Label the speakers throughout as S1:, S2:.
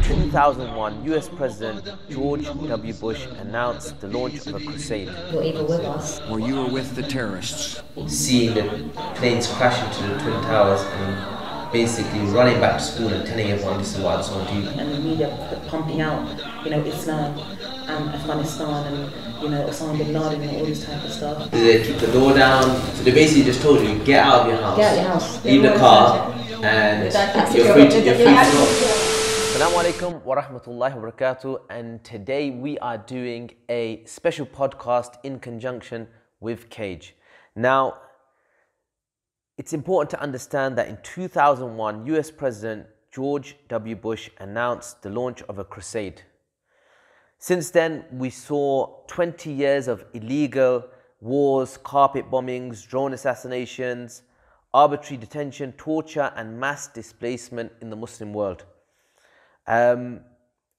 S1: 2001, US President George W. Bush announced the launch of a crusade.
S2: You're either with us
S3: or you are with the terrorists.
S1: Seeing the planes crash into the Twin Towers and basically running back to school and telling everyone this is what I saw on TV.
S2: and the media pumping out, Islam and Afghanistan and, Osama bin Laden and all this type of stuff.
S1: They keep the door down, so they basically just told you, get out of your house.
S2: Get out of your house.
S1: Leave the car and you're free to go. Assalamu alaikum wa rahmatullahi wa barakatuh, and today we are doing a special podcast in conjunction with Cage. Now, it's important to understand that in 2001, US President George W. Bush announced the launch of a crusade. Since then, we saw 20 years of illegal wars, carpet bombings, drone assassinations, arbitrary detention, torture, and mass displacement in the Muslim world.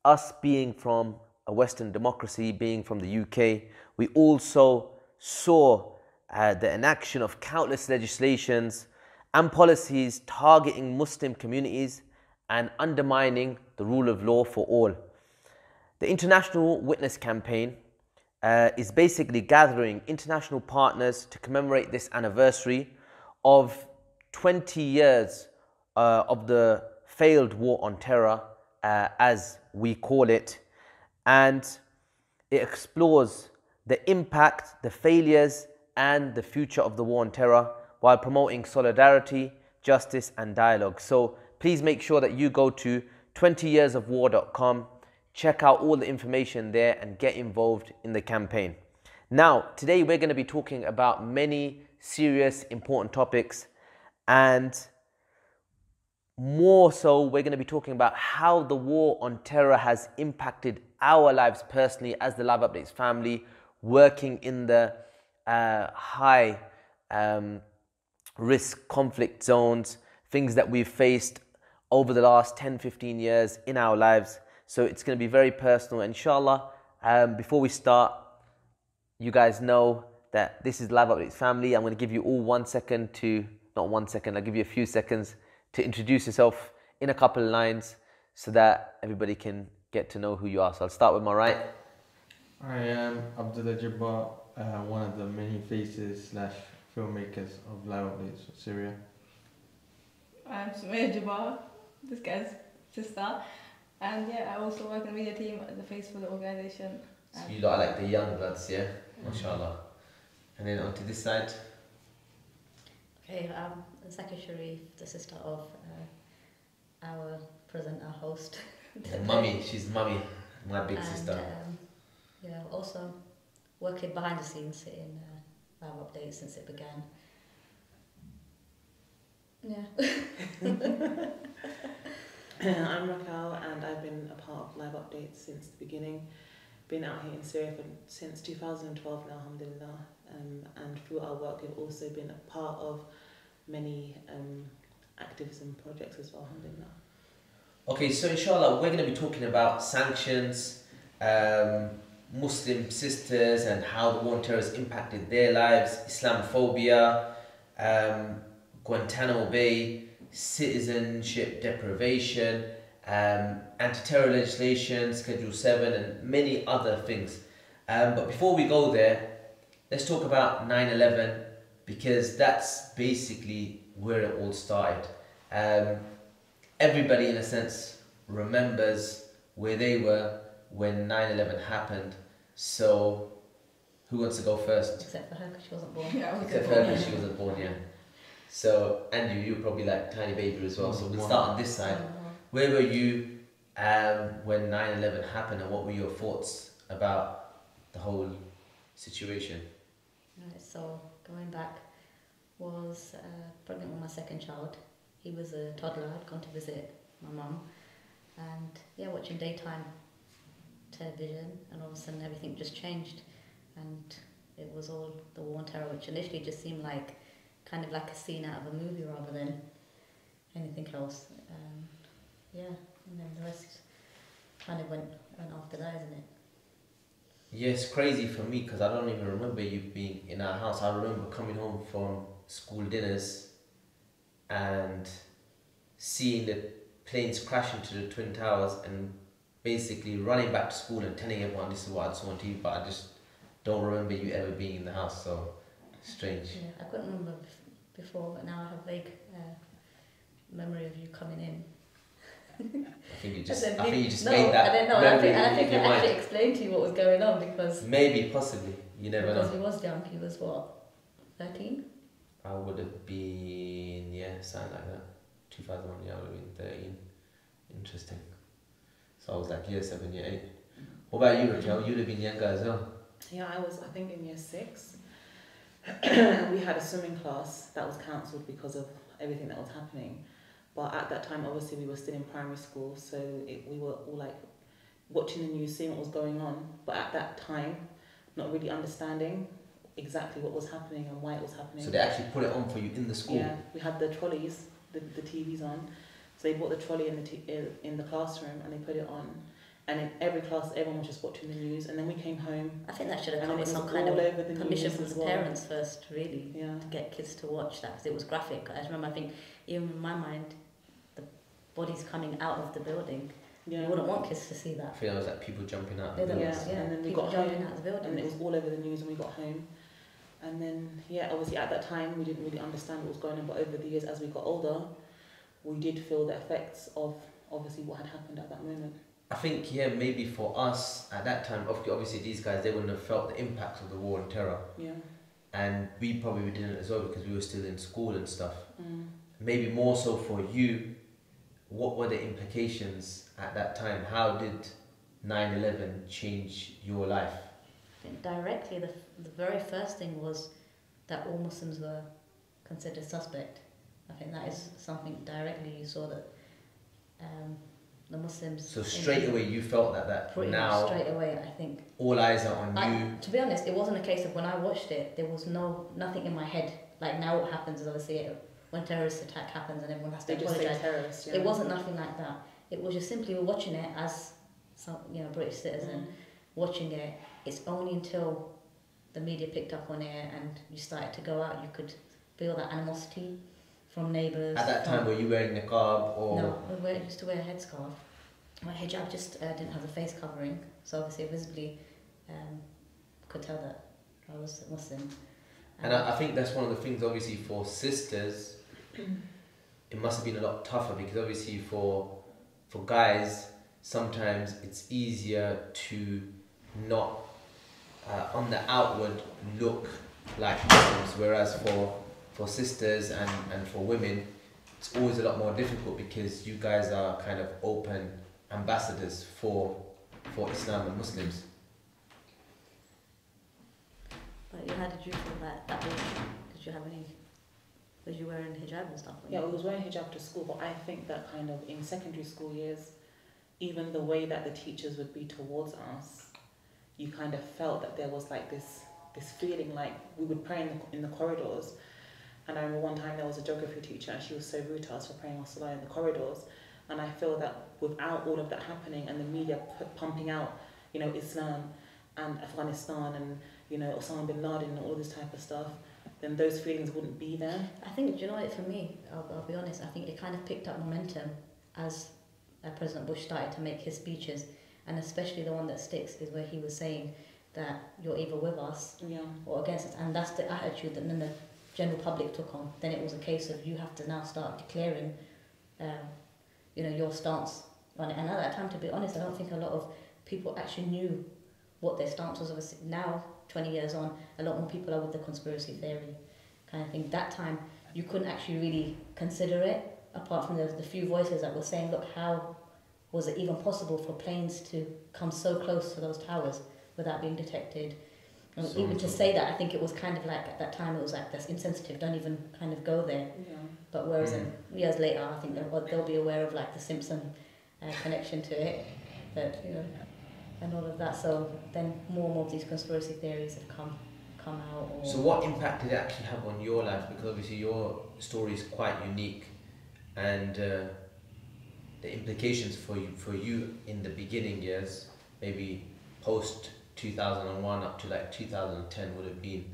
S1: Us being from a Western democracy, being from the UK, we also saw the enaction of countless legislations and policies targeting Muslim communities and undermining the rule of law for all. The International Witness Campaign is basically gathering international partners to commemorate this anniversary of 20 years of the failed war on terror, as we call it, and it explores the impact, the failures, and the future of the war on terror while promoting solidarity, justice, and dialogue. So please make sure that you go to 20yearsofwar.com, check out all the information there, and get involved in the campaign. Now, today we're going to be talking about many serious, important topics, and more so, we're going to be talking about how the war on terror has impacted our lives personally as the Live Updates family, working in the high risk conflict zones, things that we've faced over the last 10-15 years in our lives. So it's going to be very personal. Inshallah, before we start, you guys know that this is Live Updates family. I'm going to give you all 1 second to, not 1 second, I'll give you a few seconds to introduce yourself in a couple of lines so that everybody can get to know who you are. So I'll start with my right.
S4: I am Abdullah, one of the many faces / filmmakers of Live Updates Syria.
S5: I'm Sumaya Jabbar, this guy's sister, and I also work in the media team at the face for the organisation.
S1: So you lot are like the young bloods, yeah? MashaAllah. And then onto this side.
S2: Okay, I'm Zaki Sharif, the sister of our presenter host.
S1: Mummy, she's Mummy, my big
S2: and,
S1: sister.
S2: Also working behind the scenes in Live Updates since it began.
S6: I'm Raquel, and I've been a part of Live Updates since the beginning. Been out here in Syria since 2012 now, alhamdulillah. And through our work, we've also been a part of many activism projects as well, alhamdulillah.
S1: Okay, so inshallah, we're going to be talking about sanctions, Muslim sisters and how the war on terror has impacted their lives, Islamophobia, Guantanamo Bay, citizenship deprivation, anti-terror legislation, Schedule 7, and many other things. But before we go there, let's talk about 9/11, because that's basically where it all started. Everybody, in a sense, remembers where they were when 9/11 happened. So, who wants to go first?
S2: Except for her, because she wasn't born.
S1: Except for her, because she wasn't born, yeah. So, Andrew, you were probably like a tiny baby as well. So we'll start on this side. Where were you when 9/11 happened, and what were your thoughts about the whole situation?
S2: Right, so going back, was pregnant with my second child. He was a toddler. I'd gone to visit my mum, and watching daytime television, and all of a sudden everything just changed, and it was all the war on terror, which initially just seemed like kind of like a scene out of a movie rather than anything else. And then the rest kind of went after that, isn't it?
S1: Yeah, it's crazy for me because I don't even remember you being in our house. I remember coming home from school dinners and seeing the planes crashing to the Twin Towers and basically running back to school and telling everyone this is what I saw on TV, but I just don't remember you ever being in the house, so strange.
S2: Yeah, I couldn't remember before, but now I have vague memory of you coming in.
S1: I think you just,
S2: And
S1: I
S2: then
S1: think you just
S2: no,
S1: made that
S2: I don't know.
S1: memory
S2: I think
S1: in your
S2: I actually
S1: mind.
S2: explained to you what was going on because
S1: Maybe, possibly, you never
S2: because
S1: know.
S2: he was young. He was what, 13?
S1: I would have been, yeah, something like that. 2001, yeah, I would have been 13. Interesting. So I was like year 7, year 8. What about you, Raquel? You'd have been younger as well.
S6: Yeah, I was, I think, in year 6. We had a swimming class that was cancelled because of everything that was happening. But at that time, obviously, we were still in primary school, so we were all like watching the news, seeing what was going on. But at that time, not really understanding exactly what was happening and why it was happening.
S1: So they actually put it on for you in the school?
S6: Yeah, we had the trolleys, the TVs on. So they brought the trolley in the classroom and they put it on. And in every class, everyone was just watching the news. And then we came home.
S2: I think that should have
S6: And
S2: come
S6: then
S2: with
S6: it
S2: some
S6: was
S2: kind
S6: all
S2: of
S6: over the
S2: permission
S6: news
S2: from
S6: as
S2: the
S6: well.
S2: parents first, really,
S6: Yeah.
S2: to get kids to watch that because it was graphic. I remember, I think, even in my mind, the bodies coming out of the building.
S6: Yeah.
S2: You wouldn't want kids to see
S1: I
S2: that.
S1: feel it was like people jumping out.
S2: They don't-
S6: Yeah,
S2: yeah,
S6: and then we
S2: people
S6: got
S2: jumping
S6: home
S2: out of the building.
S6: and it was all over the news when we got home. And then, yeah, obviously at that time we didn't really understand what was going on, but over the years as we got older, we did feel the effects of obviously what had happened at that moment.
S1: I think, yeah, maybe for us at that time, obviously these guys, they wouldn't have felt the impact of the war and terror.
S6: Yeah.
S1: And we probably didn't as well because we were still in school and stuff.
S6: Mm.
S1: Maybe more so for you, what were the implications at that time? How did 9/11 change your life?
S2: I think directly, the very first thing was that all Muslims were considered suspect. I think that is something directly you saw that the Muslims.
S1: So straight away you felt that
S2: pretty
S1: now
S2: much straight away, I think.
S1: all eyes are on you.
S2: To be honest, it wasn't a case of when I watched it, there was nothing in my head. Like now, what happens is obviously when terrorist attack happens and everyone has to
S6: They just say
S2: apologise.
S6: terrorists. Yeah.
S2: It wasn't nothing like that. It was just simply watching it as some British citizen watching it. It's only until the media picked up on it and you started to go out, you could feel that animosity from neighbours.
S1: At that time, were you wearing niqab or?
S2: No, I used to wear a headscarf. My hijab just didn't have a face covering, so obviously visibly could tell that I was Muslim.
S1: And I think that's one of the things, obviously, for sisters, it must have been a lot tougher because obviously for guys, sometimes it's easier to not, on the outward, look like Muslims, whereas for sisters and for women, it's always a lot more difficult because you guys are kind of open ambassadors for Islam and Muslims.
S2: But how did you feel that week? Did you have any? Was you wearing hijab and stuff?
S6: Yeah, I was wearing hijab to school, but I think that kind of in secondary school years, even the way that the teachers would be towards us, you kind of felt that there was like this feeling like we would pray in the corridors. And I remember one time there was a geography teacher and she was so rude to us for praying our salah in the corridors. And I feel that without all of that happening and the media pumping out, Islam and Afghanistan and, Osama bin Laden and all this type of stuff, then those feelings wouldn't be there.
S2: I think, for me, I'll be honest, I think it kind of picked up momentum as President Bush started to make his speeches, and especially the one that sticks is where he was saying that you're either with us or against us, and that's the attitude that then the general public took on. Then it was a case of you have to now start declaring, your stance on it. And at that time, to be honest, I don't think a lot of people actually knew what their stance was. Obviously, now, 20 years on, a lot more people are with the conspiracy theory kind of thing. That time, you couldn't actually really consider it, apart from the few voices that were saying, look, how was it even possible for planes to come so close to those towers without being detected? And
S1: So
S2: even to say that, I think it was kind of like, at that time, it was like, that's insensitive, don't even kind of go there.
S6: Yeah.
S2: But whereas years later, I think they'll be aware of like the Simpson connection to it, that and all of that. So then more and more of these conspiracy theories have come out. Or
S1: So what impact did it actually have on your life? Because obviously your story is quite unique, and the implications for you in the beginning years, maybe post 2001 up to like 2010, would have been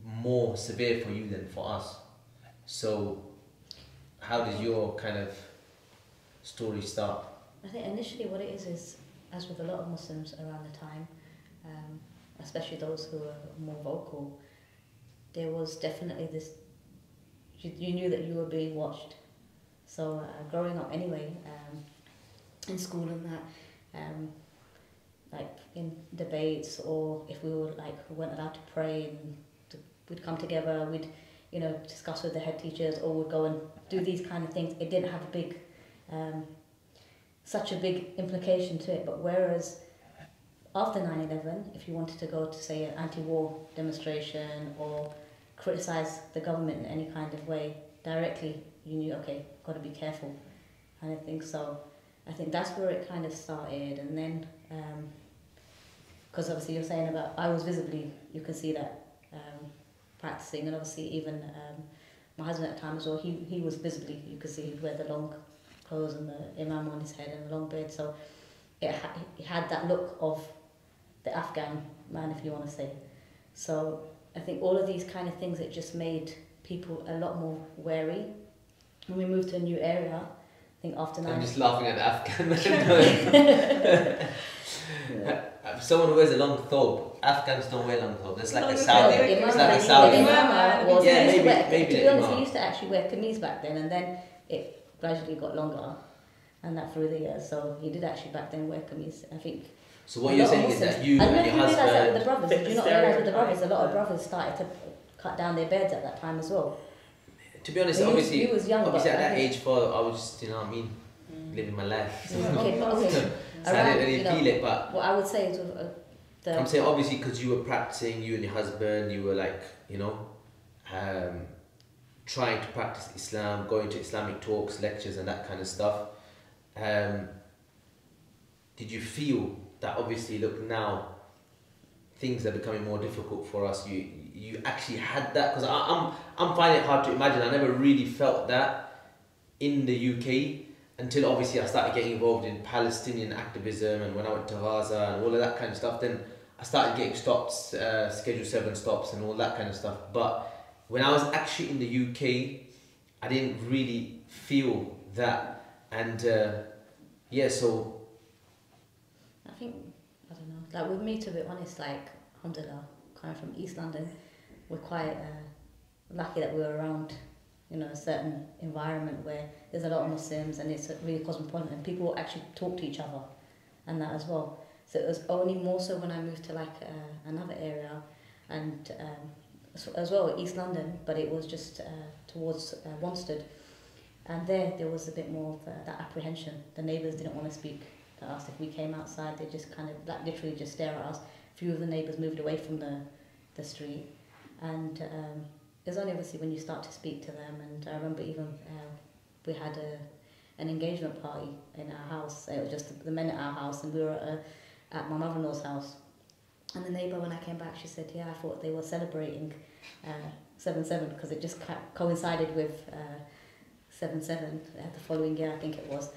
S1: more severe for you than for us. So how did your kind of story start?
S2: I think initially what it is as with a lot of Muslims around the time, especially those who are more vocal, there was definitely this, you knew that you were being watched. So growing up anyway, in school and that, like in debates, or if we weren't allowed to pray, and we'd come together, we'd discuss with the head teachers, or we'd go and do these kind of things. It didn't have a big such a big implication to it. But whereas after 9/11, if you wanted to go to say an anti-war demonstration or criticize the government in any kind of way directly, you knew, okay, got to be careful kind of thing. So I think that's where it kind of started. And then because obviously you're saying about, I was visibly, you can see that practicing, and obviously even my husband at the time as well, he was visibly, you could see he'd wear the long clothes and the imam on his head and a long beard, so it had that look of the Afghan man, if you want to say. So I think all of these kind of things, it just made people a lot more wary. When we moved to a new area, I think after 9...
S1: I'm just laughing at the Afghan man. Someone who wears a long thobe. Afghans don't wear long thobe. It's like a Saudi. It's like a Saudi.
S2: To be honest, he used to actually wear kameez back then, and then it gradually got longer, and that through the years. So he did actually back then wear kameez. I think.
S1: So what you're saying is that you and your husband.
S2: That with the brothers. Did you not realise with the brothers, a lot of brothers started to cut down their beards at that time as well.
S1: To be honest,
S2: obviously, he was young,
S1: obviously at that age, I was just, you know what I mean, living my life. So,
S2: okay.
S1: So I didn't really feel it, but
S2: what I would say is with
S1: I'm saying obviously because you were practicing, you and your husband, you were like, trying to practice Islam, going to Islamic talks, lectures and that kind of stuff. Did you feel that obviously, look, now things are becoming more difficult for us, you actually had that? Because I'm finding it hard to imagine. I never really felt that in the UK until obviously I started getting involved in Palestinian activism, and when I went to Gaza and all of that kind of stuff, then I started getting stops, Schedule 7 stops and all that kind of stuff. But when I was actually in the UK, I didn't really feel that. And so
S2: I think, I don't know, like with me, to be honest, like, alhamdulillah, coming from East London, we're quite lucky that we're around, a certain environment where there's a lot of Muslims and it's really cosmopolitan, and people actually talk to each other and that as well. So it was only more so when I moved to like another area, and as well East London, but it was just towards Wanstead, and there was a bit more of that apprehension. The neighbours didn't want to speak to us if we came outside. They just kind of like literally just stare at us. A few of the neighbours moved away from the street, and it was only obviously when you start to speak to them. And I remember even we had an engagement party in our house. It was just the men at our house, and we were at my mother-in-law's house. And the neighbour, when I came back, she said, I thought they were celebrating 7/7 because it just coincided with 7/7 the following year, I think it was.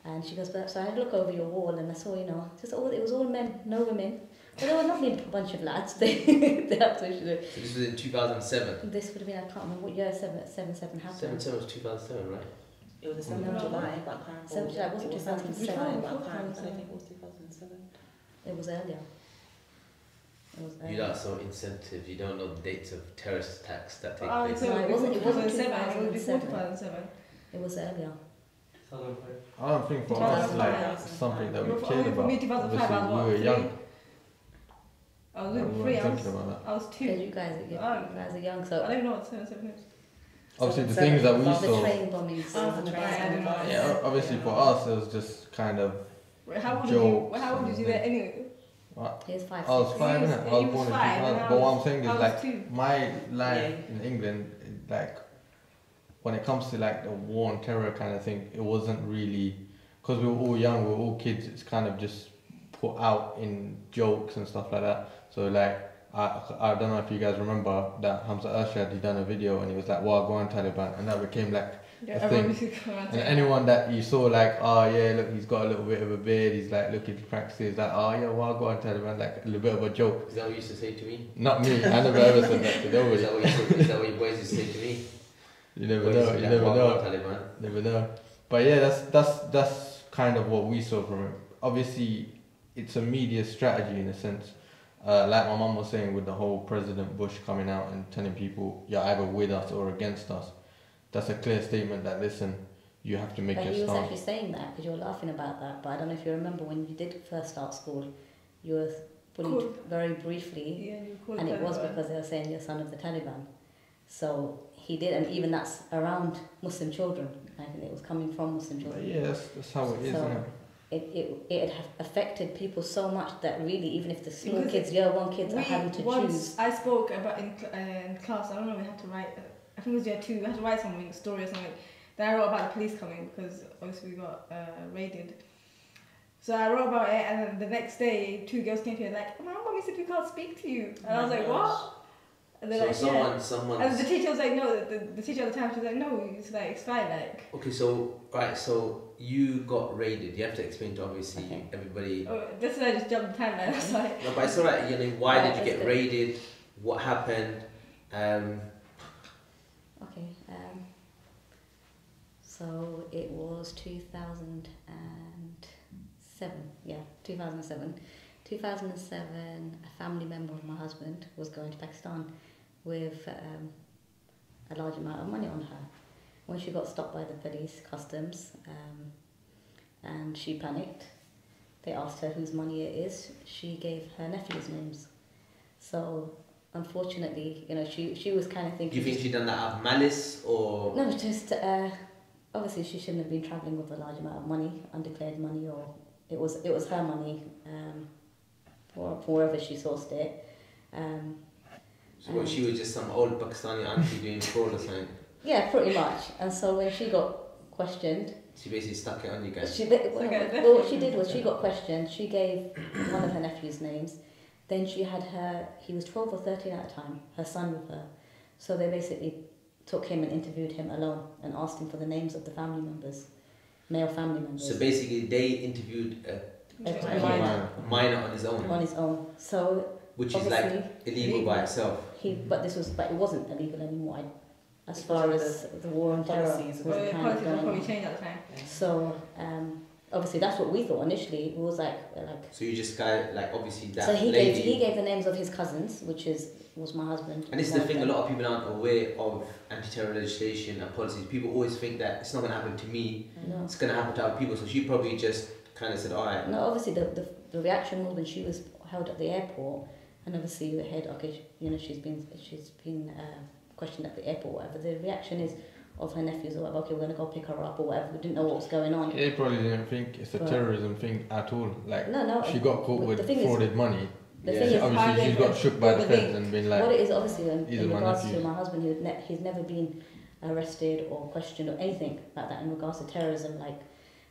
S2: And she goes, so I look over your wall and I saw, it was all men, no women. But they were a lovely bunch of lads. They absolutely.
S1: So this was in 2007?
S2: This would have been, I can't remember what year 7/7 happened.
S1: 7/7 was 2007, right?
S6: It was the 7th of July, but I can't remember.
S2: 7th of July, wasn't 2007.
S6: But I don't think it was 2007.
S2: It was earlier.
S1: You lot so insensitive. You don't know the dates of terrorist attacks that take
S5: Oh,
S1: place.
S5: so it wasn't 2007. It was before
S2: 2007.
S5: 2007.
S2: It was earlier.
S4: I don't think for us like something that we cared about.
S5: For me, 2005,
S4: Obviously,
S5: I was
S4: we were young.
S5: I was
S4: We
S5: three.
S4: weren't thinking about that.
S5: I was 2.
S2: Because you guys are young, so.
S5: I don't even know what 7/7 is.
S4: Obviously, the things that we
S2: the
S4: saw.
S2: train bombings.
S4: Yeah, obviously for us, it was just kind of.
S5: How old did you there anyway?
S4: What?
S2: He was 5.
S4: I was 5, innit? I was born in 2000. But what I'm saying is, like,
S5: 2.
S4: my life in England, like, when it comes to, like, the war and terror kind of thing, it wasn't really, because we were all young, we were all kids, it's kind of just put out in jokes and stuff like that. So, like, I don't know if you guys remember that Hamza Arshad, he done a video and he was like, "Well, go on Taliban," and that became like a thing. And anyone that you saw, like, oh yeah, look, he's got a little bit of a beard, he's like, look, he practices, like, oh yeah, well, go on Taliban, like a little bit of a joke.
S1: Is that what you used to say to me?
S4: Not me, I never ever said that to nobody.
S1: Is that what your boys used to say to me?
S4: You never
S1: What
S4: know.
S1: is it,
S4: You
S1: like
S4: never
S1: Mark
S4: know.
S1: Taliban?
S4: Never know. But yeah, that's kind of what we saw from it. Obviously, it's a media strategy in a sense. Like my mum was saying, with the whole President Bush coming out and telling people you're either with us or against us. That's a clear statement that, listen, you have to make
S2: But
S4: your
S2: he was
S4: stand.
S2: actually saying that because you were laughing about that. But I don't know if you remember when you did first start school, you were bullied
S5: Cool.
S2: very briefly,
S5: Yeah, you called
S2: and it was
S5: Taliban.
S2: because they were saying you're son of the Taliban. So he did, and even that's around Muslim children. I think it was coming from Muslim
S4: But
S2: children.
S4: yeah, that's how it is,
S2: So-
S4: isn't it?
S2: It had affected people so much that really, even if the small
S5: Because
S2: kids, year one kids, are having to
S5: once
S2: choose.
S5: I spoke about in class, I don't know, we had to write, I think it was year 2, we had to write something, a story or something. Then I wrote about the police coming because obviously we got raided. So I wrote about it, and then the next day, 2 girls came to me like, Mommy said we can't speak to you. And I was like, what? And they're
S1: So
S5: like,
S1: someone.
S5: And the teacher was like, no, the teacher at the time, she was like, no, it's fine, like.
S1: Okay, so right, so you got raided. You have to explain to obviously
S2: Okay.
S1: everybody.
S5: Oh, this is I just jumped the timeline, I was like.
S1: No, but it's alright. You know, why
S2: Right,
S1: did you
S2: let's
S1: get
S2: go.
S1: raided? What happened?
S2: Okay. So it was 2007. Yeah, 2007. 2007. A family member of my husband was going to Pakistan with a large amount of money on her. When she got stopped by the police, customs, and she panicked, they asked her whose money it is. She gave her nephew's names. So unfortunately, you know, she was kind of
S1: Do
S2: thinking.
S1: you think she done that out of malice or?
S2: No, just obviously she shouldn't have been travelling with a large amount of money, undeclared money, or it was her money, for wherever she sourced it.
S1: So what, she was just some old Pakistani auntie doing fraud or something?
S2: Yeah, pretty much. And so when she got questioned,
S1: She basically stuck it on you guys.
S2: well, what she did was she got questioned. She gave one of her nephew's names. Then she had he was 12 or 13 at the time, her son with her. So they basically took him and interviewed him alone and asked him for the names of the family members, male family members.
S1: So basically, they interviewed
S2: a
S1: a
S2: minor
S1: minor on his own,
S2: on his own. So
S1: which is like
S2: obviously
S1: illegal by itself.
S2: but it wasn't illegal anymore. As far as the war on terror
S6: policies
S2: was
S5: Well,
S2: kind of
S5: politics
S2: going
S5: were probably
S2: on.
S5: changed at the time.
S2: So obviously that's what we thought initially. It was like
S1: So you just got like obviously that
S2: so he
S1: lady.
S2: gave the names of his cousins, which was my husband.
S1: And this is the thing, a lot of people aren't aware of anti-terror legislation and policies. People always think that it's not going to happen to me,
S2: No.
S1: it's going to happen to other people. So she probably just kind of said, alright.
S2: No, obviously the reaction was when she was held at the airport, and obviously you heard, okay, you know, she's been questioned at the airport, or whatever. The reaction is of her nephews or whatever. Okay, we're gonna go pick her up or whatever. We didn't know what was going on.
S4: They probably didn't think it's a
S2: Right.
S4: terrorism thing at all. Like,
S2: No.
S4: she got caught
S2: The
S4: with
S2: thing is-
S4: frauded money.
S2: The
S1: Yeah.
S2: thing is,
S4: Obviously, she's got shook by the
S5: the
S4: feds
S5: link.
S4: and been
S2: what
S4: like,
S2: it is obviously
S4: these
S2: in
S4: are my
S2: regards to
S4: nephews.
S2: my husband, he's never been arrested or questioned or anything like that in regards to terrorism. Like,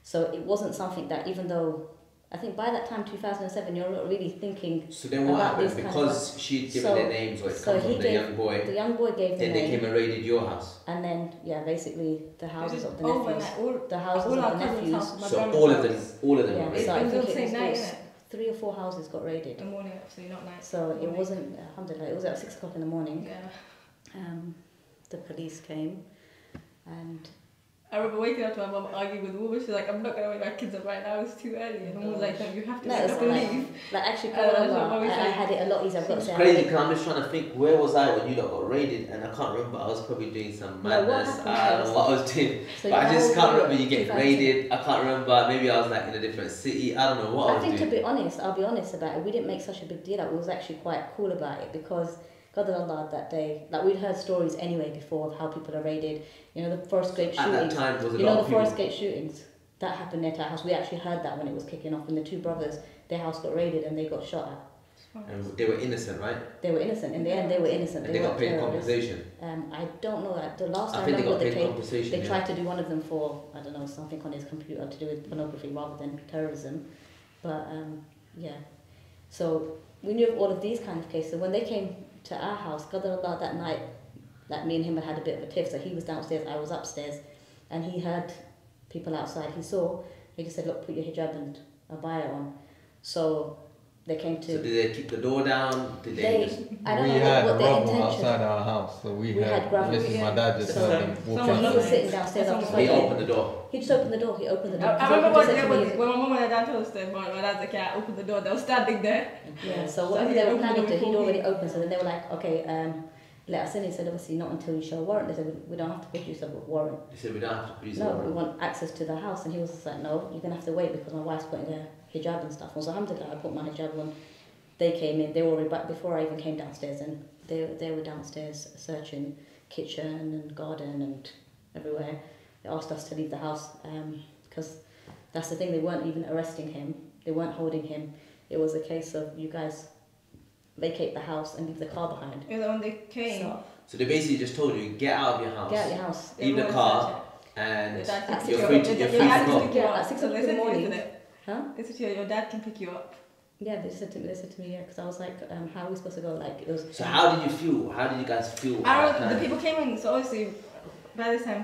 S2: so it wasn't something that, even though I think by that time 2007, you're not really thinking.
S1: So then what
S2: About
S1: happened?
S2: these kind
S1: Because she'd given
S2: So-
S1: their names or it
S2: so
S1: come from
S2: he
S1: the
S2: gave-
S1: young boy,
S2: The young boy gave the
S1: then they
S2: name,
S1: came and raided your house.
S2: and then basically the houses of the
S5: Over,
S2: nephews,
S5: like, all,
S2: the houses
S5: all
S2: of
S5: our
S2: the
S5: cousins'
S2: nephews.
S5: house, my
S1: So
S5: grandma's
S1: all of them
S5: house.
S1: were
S2: Yeah,
S1: raided.
S2: so I
S5: It was
S2: think
S5: the same night,
S2: it was
S5: innit?
S2: 3 or 4 houses got raided.
S5: The morning, actually, not night.
S2: So it wasn't, alhamdulillah, it was at 6 o'clock in the morning.
S5: Yeah.
S2: The police came, and
S5: I remember waking up to my mum arguing with the woman. She's like, I'm not going to wake my kids up right now, it's too early. And mum was like, no, you have to
S2: no,
S5: wake
S2: it's
S5: up and
S2: like,
S5: leave.
S2: actually,
S5: That's what
S2: I
S5: Mummy said.
S2: had it a lot easier. I've got to
S1: It's
S2: say, I
S1: crazy
S2: had
S1: because I'm just trying to think, where was I when you lot got raided? And I can't remember. I was probably doing some
S2: No, what
S1: madness.
S2: happened
S1: I don't
S2: was-
S1: know what I was doing.
S2: So
S1: But I
S2: your
S1: just
S2: whole
S1: can't
S2: year,
S1: remember you getting
S2: 2000.
S1: raided. I can't remember. Maybe I was like in a different city. I don't know what I
S2: I
S1: was
S2: think
S1: doing.
S2: to be honest, I'll be honest about it. We didn't make such a big deal. It was actually quite cool about it because God Allah that day, like we'd heard stories anyway before of how people are raided. You know, the Forest Gate
S1: At that
S2: shootings.
S1: time, was a
S2: You
S1: lot
S2: know,
S1: of
S2: the
S1: people.
S2: Forest Gate shootings that happened near to our house. We actually heard that when it was kicking off, when the 2 brothers, their house got raided and they got shot at.
S1: And they were innocent, right?
S2: They were innocent. In the end, they were innocent.
S1: And they got
S2: weren't
S1: paid
S2: terrorists.
S1: compensation.
S2: I don't know that. The last
S1: I
S2: I
S1: think they
S2: remember
S1: got paid
S2: they
S1: compensation. Yeah.
S2: tried to do one of them for, I don't know, something on his computer to do with pornography rather than terrorism. But yeah. So we knew of all of these kind of cases. When they came to our house, God Allah, that night, like me and him had a bit of a tiff. So he was downstairs, I was upstairs, and he heard people outside. He just said, look, put your hijab and abaya on. So They came to.
S1: So did they keep the door down? Did they just...
S2: I don't
S4: We
S2: know
S4: had
S2: what their
S4: rubble
S2: intention.
S4: outside our house, so we had
S2: gravel.
S4: basically my dad just
S6: So-
S4: heard them
S2: So
S4: walking.
S2: he was sitting downstairs
S5: Someone-
S2: after
S1: He
S2: smoking.
S1: opened the door.
S2: He just opened the door. He opened the door.
S5: I remember
S2: He
S5: when,
S2: said to me,
S5: when my mum and my dad told us that my dad's like, yeah, I opened the door, they were standing there.
S2: yeah. So
S5: So
S2: whatever
S5: he
S2: they were
S5: opened the
S2: planning
S5: door
S2: to, he'd
S5: before
S2: already
S5: he-
S2: opened. So then they were like, okay, let us in. He said, obviously not until you show a warrant. They said, we don't have to produce a warrant.
S1: He said, we don't have to produce a
S2: No, we
S1: warrant.
S2: want access to the house. And he was just like, no, you're gonna have to wait because my wife's putting her hijab and stuff. So alhamdulillah, I put my hijab on. They came in. They were already back before I even came downstairs, and they were downstairs searching kitchen and garden and everywhere. They asked us to leave the house because that's the thing. They weren't even arresting him. They weren't holding him. It was a case of you guys vacate the house and leave the car behind.
S5: It was when they came.
S1: So they basically just told you, get out of your house.
S2: Get out your house.
S1: Leave the car and
S5: Your dad
S2: At
S5: can
S2: six
S1: you're
S5: pick
S1: free
S5: you
S1: to,
S5: up.
S1: you're
S5: Your
S1: free
S5: dad
S1: to
S5: can
S1: go.
S5: pick you
S2: Yeah,
S5: up.
S2: at 6
S5: So
S2: o'clock
S5: they
S2: in the
S5: said to you,
S2: morning.
S5: isn't it?
S2: Huh?
S5: They said to you, your dad can pick you up.
S2: Yeah, they said to me, yeah, because I was like, how are we supposed to go? Like it was.
S1: So how did you feel? How did you guys feel?
S5: I
S1: at
S5: don't
S1: that
S5: know, the
S1: time?
S5: people came in, so obviously, by this time,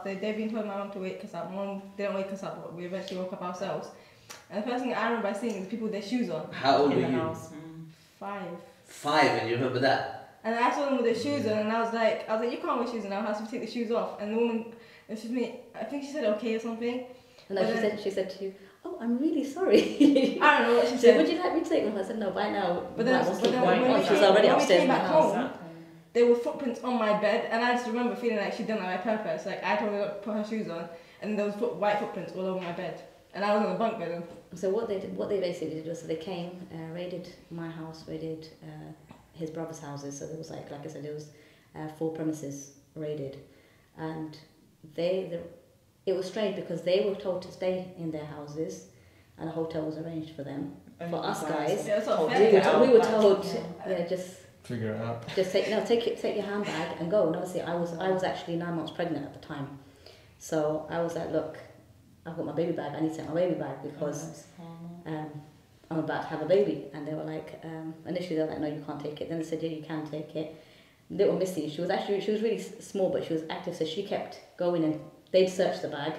S5: they've been told my mum to wake us up. My mum didn't wake us up, but we eventually woke up ourselves. And the first thing I remember seeing is people with their shoes on.
S1: How old
S6: in
S1: were
S6: the
S1: you?
S6: house.
S5: 5.
S1: 5, and you remember that?
S5: And I saw them with their shoes on, and I was like, you can't wear shoes in our house, you take the shoes off. And the woman, excuse me, I think she said okay or something.
S2: No,
S5: But then-
S2: she said to you, oh, I'm really sorry.
S5: I don't know what she
S2: She said,
S5: said.
S2: would you like me to take them? I said, no, by now.
S5: But then-
S2: I was
S5: but then
S2: sleeping.
S5: when we
S2: She was
S5: came-
S2: already
S5: when we
S2: upstairs
S5: came
S2: in the
S5: back
S2: house.
S5: home, there were footprints on my bed, and I just remember feeling like she'd done that on purpose. Like I told her to put her shoes on, and there was white footprints all over my bed, and I was on the bunk bed.
S2: So what they basically did was they came, raided my house, raided his brother's houses. So there was like I said, there was 4 premises raided, and it was strange because they were told to stay in their houses, and a hotel was arranged for them. For us guys,
S5: Yeah, it's not
S6: Oh,
S5: fair.
S2: we were told, yeah, just
S4: Figure it out.
S2: take your handbag and go. And obviously, I was actually 9 months pregnant at the time, so I was like, look, I've got my baby bag. I need to take my baby bag because I'm about to have a baby. And they were like, initially they were like, no, you can't take it. Then they said, yeah, you can take it. Little Missy, she was really small, but she was active, so she kept going and they'd search the bag,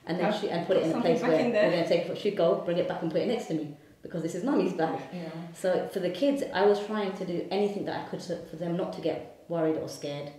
S2: and then and put it in a
S5: Something
S2: place
S5: back
S2: where
S5: in
S2: we're
S5: there.
S2: going to take it. She'd go, bring it back and put it next to me because this is Mummy's bag.
S6: Yeah.
S2: So for the kids, I was trying to do anything that I could for them not to get worried or scared,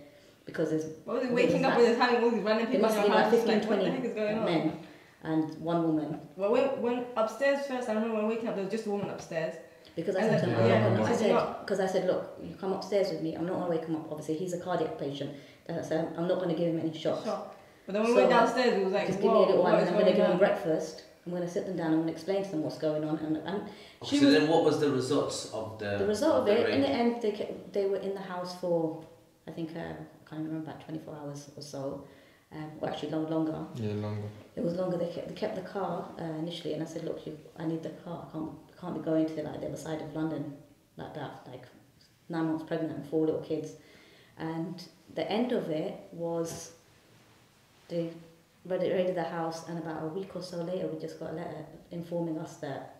S2: because there's
S5: What was it, waking up with us having all these random
S2: there
S5: people
S2: must
S5: in
S2: be
S5: your
S2: like
S5: house?
S2: 15,
S5: Like, what the
S2: 20
S5: heck is going on?
S2: men and 1 woman.
S5: Well, when upstairs first, I remember when waking up, there was just a woman upstairs.
S2: Because I
S5: And
S2: said to
S5: then-
S2: him,
S5: yeah,
S2: I'm not
S5: I
S2: gonna-
S5: said, "Look."
S2: because I said, look, you come upstairs with me. I'm not going to wake him up. Obviously, he's a cardiac patient. I said, I'm not going to give him any shots.
S5: Shock. But then when we
S2: So,
S5: went downstairs, it was like,
S2: Just give me a
S5: whoa,
S2: little while,
S5: what
S2: and
S5: is
S2: I'm going to give
S5: going
S2: them
S5: on?
S2: breakfast. I'm going to sit them down. I'm going to explain to them what's going on. And she
S1: So
S2: was,
S1: then what was the results of the...
S2: the result of it, in the
S1: raid?
S2: end, they were in the house for, I think, I can't remember, about 24 hours or so. Or actually longer.
S4: Yeah, longer.
S2: It was longer. They kept the car initially, and I said, look, I need the car. I can't be going to the other side of London like that, like 9 months pregnant and 4 little kids. And the end of it was they raided the house, and about a week or so later, we just got a letter informing us that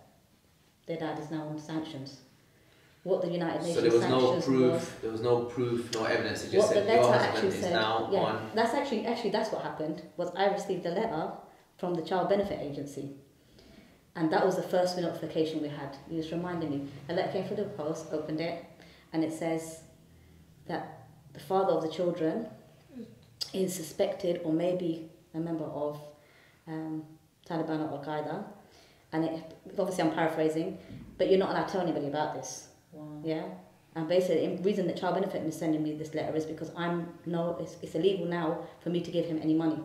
S2: their dad is now on sanctions. What the United Nations
S1: So there was no
S2: sanctions
S1: proof,
S2: was,
S1: there was no proof, no evidence. It just
S2: what the
S1: said your
S2: letter
S1: husband
S2: actually
S1: is
S2: said,
S1: now
S2: yeah,
S1: on...
S2: that's actually that's what happened. Was I received a letter from the Child Benefit Agency, and that was the first notification we had. He was reminding me. A letter came through the post, opened it, and it says that the father of the children is suspected or maybe a member of Taliban or Al Qaeda, and obviously I'm paraphrasing, but you're not allowed to tell anybody about this.
S6: Wow.
S2: Yeah, and basically the reason that Child Benefit is sending me this letter is because it's illegal now for me to give him any money.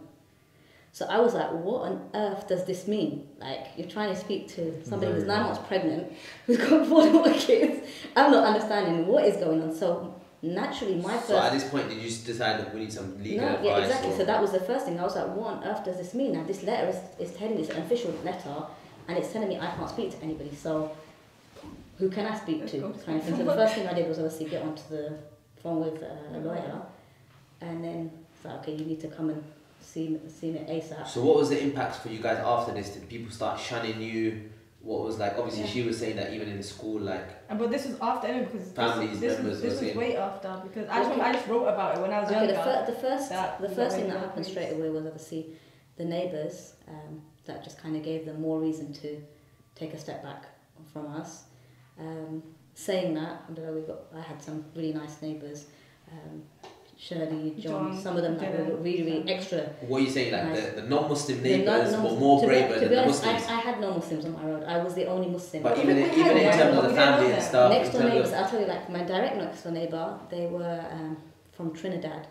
S2: So I was like, what on earth does this mean? Like, you're trying to speak to somebody who's 9 months pregnant, who's got 4 little kids. I'm not understanding what is going on. So naturally, my first...
S1: So at this point, did you decide that we need some legal advice?
S2: Yeah, exactly.
S1: or-
S2: So that was the first thing. I was like, what on earth does this mean? Now, this letter is telling me, it's an official letter, and it's telling me I can't speak to anybody. So who can I speak to? Kind of thing. So the first thing I did was obviously get onto the phone with a lawyer, and then it's like, okay, you need to come and see me ASAP.
S1: So what was the impact for you guys after this? Did people start shunning you? What was like, obviously
S2: Yeah.
S1: she was saying that even in school, like,
S5: But this was after anyway, because
S1: Families, members
S5: this
S1: were
S5: was
S1: saying-
S5: way after, because I just wrote about it when I was
S2: Okay,
S5: younger.
S2: the first
S5: that we got
S2: thing
S5: raided
S2: that
S5: by
S2: happened
S5: police.
S2: straight away was obviously the neighbours that just kind of gave them more reason to take a step back from us. Saying that, I had some really nice neighbours. Shirley, John, some of them that were really, really extra.
S1: What are you saying? Like
S2: nice.
S1: the non-Muslim neighbours were more braver than the Muslims?
S2: I had no Muslims on my road. I was the only Muslim.
S1: But even in terms of the family and stuff.
S2: Next door neighbours, I'll tell you, like my direct next door neighbour, they were from Trinidad.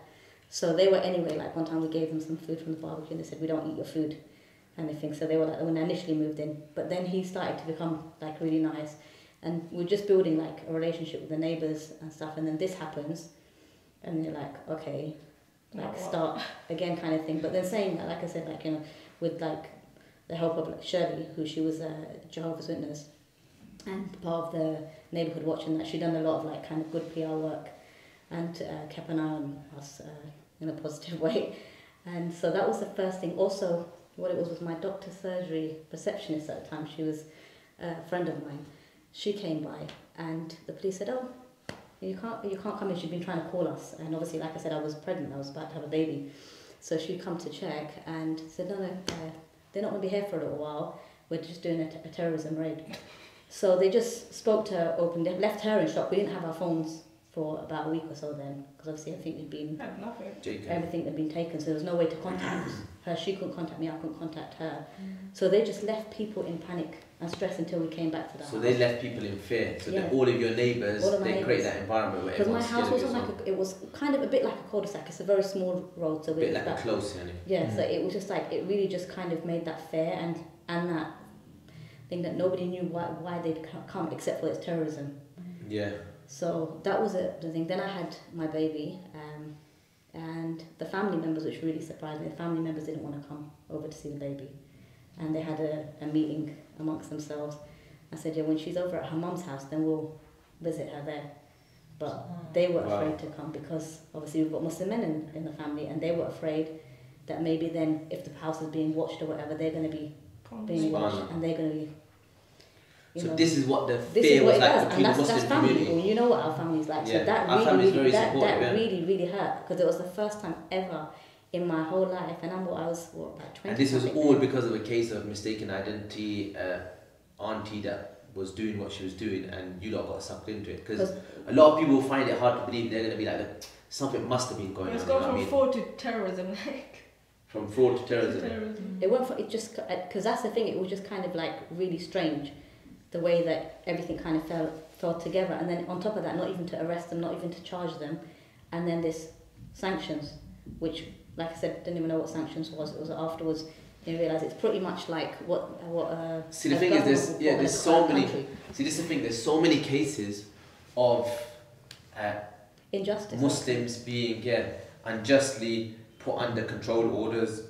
S2: So they were anyway, like one time we gave them some food from the barbecue and they said, we don't eat your food. And I think so they were like when I initially moved in. But then he started to become like really nice. And we're just building like a relationship with the neighbours and stuff. And then this happens. And you're like, okay, like start again kind of thing. But then saying that, like I said, like, you know, with like the help of like Shirley, who she was a Jehovah's Witness and part of the neighbourhood watching that, she'd done a lot of like kind of good PR work and kept an eye on us in a positive way. And so that was the first thing. Also, what it was my doctor's surgery receptionist at the time, she was a friend of mine. She came by and the police said, oh, you can't come in, she'd been trying to call us. And obviously, like I said, I was pregnant, I was about to have a baby. So she'd come to check and said, no, they're not going to be here for a little while. We're just doing a terrorism raid. So they just spoke to her openly, they left her in shock. We didn't have our phones for about a week or so then, because obviously everything had been taken, so there was no way to contact her. She couldn't contact me, I couldn't contact her. So they just left people in panic and stress until we came back to the house.
S1: So they left people in fear. So that all of your neighbours, they create that environment where everyone's scared of you.
S2: Because my house wasn't it was kind of a bit like a cul-de-sac. It's a very small road, so
S1: a bit like a close,
S2: yeah. So it was just like it really just kind of made that fair and that thing that nobody knew why they'd come except for its terrorism.
S1: Yeah.
S2: So that was the thing. Then I had my baby, and the family members, which really surprised me, the family members didn't want to come over to see the baby. And they had a meeting amongst themselves. I said, yeah, when she's over at her mum's house, then we'll visit her there. But they were afraid to come because obviously we've got Muslim men in the family, and they were afraid that maybe then if the house is being watched or whatever, they're going to be being watched and they're going to be...
S1: So this is what the fear was like between the Muslim community.
S2: You know what our family's like.
S1: Yeah.
S2: So that really hurt because it was the first time ever in my whole life, and I was about 20.
S1: And this was all because of a case of mistaken identity, auntie that was doing what she was doing, and you lot got sucked into it. Because a lot of people find it hard to believe. They're going to be like, something must have been going on.
S5: It's gone from fraud to terrorism, like.
S1: From fraud to terrorism.
S2: It went from because that's the thing. It was just kind of like really strange. The way that everything kind of fell together, and then on top of that, not even to arrest them, not even to charge them, and then this sanctions, which, like I said, didn't even know what sanctions was. It was afterwards you realise it's pretty much like what.
S1: See, the thing is, there's so many. See, this is the thing. There's so many cases of
S2: injustice.
S1: Muslims being unjustly put under control orders.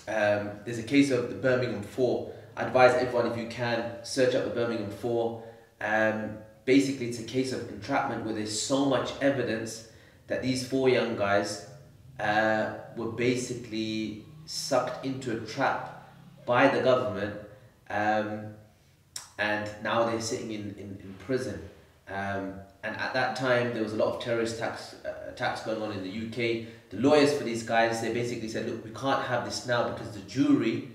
S1: There's a case of the Birmingham 4. I advise everyone, if you can, search up the Birmingham 4. Basically, it's a case of entrapment where there's so much evidence that these 4 young guys were basically sucked into a trap by the government, and now they're sitting in prison. And at that time, there was a lot of terrorist attacks going on in the UK. The lawyers for these guys, they basically said, look, we can't have this now because the jury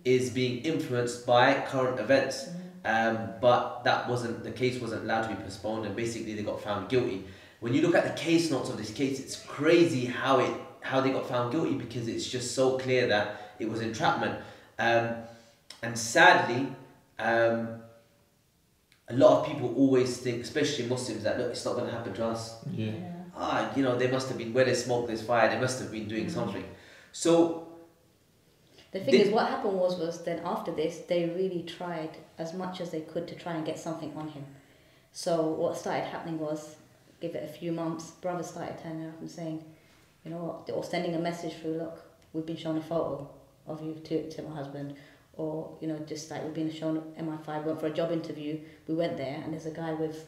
S1: is being influenced by current events, but the case wasn't allowed to be postponed, and basically they got found guilty. When you look at the case notes of this case, it's crazy how they got found guilty, because it's just so clear that it was entrapment. And sadly, a lot of people always think, especially Muslims, that look, it's not going to happen to us. They must have been, where there's smoke there's fire, they must have been doing something. So
S2: the thing is, what happened was then after this, they really tried as much as they could to try and get something on him. So what started happening was, give it a few months, brothers started turning up and saying, you know what, or sending a message through, look, we've been shown a photo of you to my husband, or, just like we've been shown MI5, went for a job interview, we went there, and there's a guy with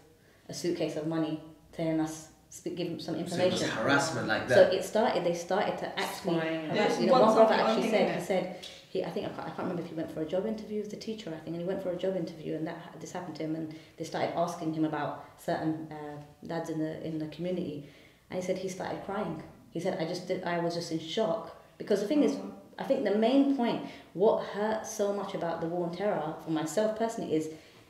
S2: a suitcase of money telling us, give him some information.
S1: So it was harassment like that.
S2: So they started to actually harass. One brother actually said, I can't remember if he went for a job interview with the teacher, I think, and he went for a job interview, and this happened to him, and they started asking him about certain lads in the community, and he said he started crying. He said, I was just in shock, because the thing is, I think the main point, what hurt so much about the war on terror for myself personally is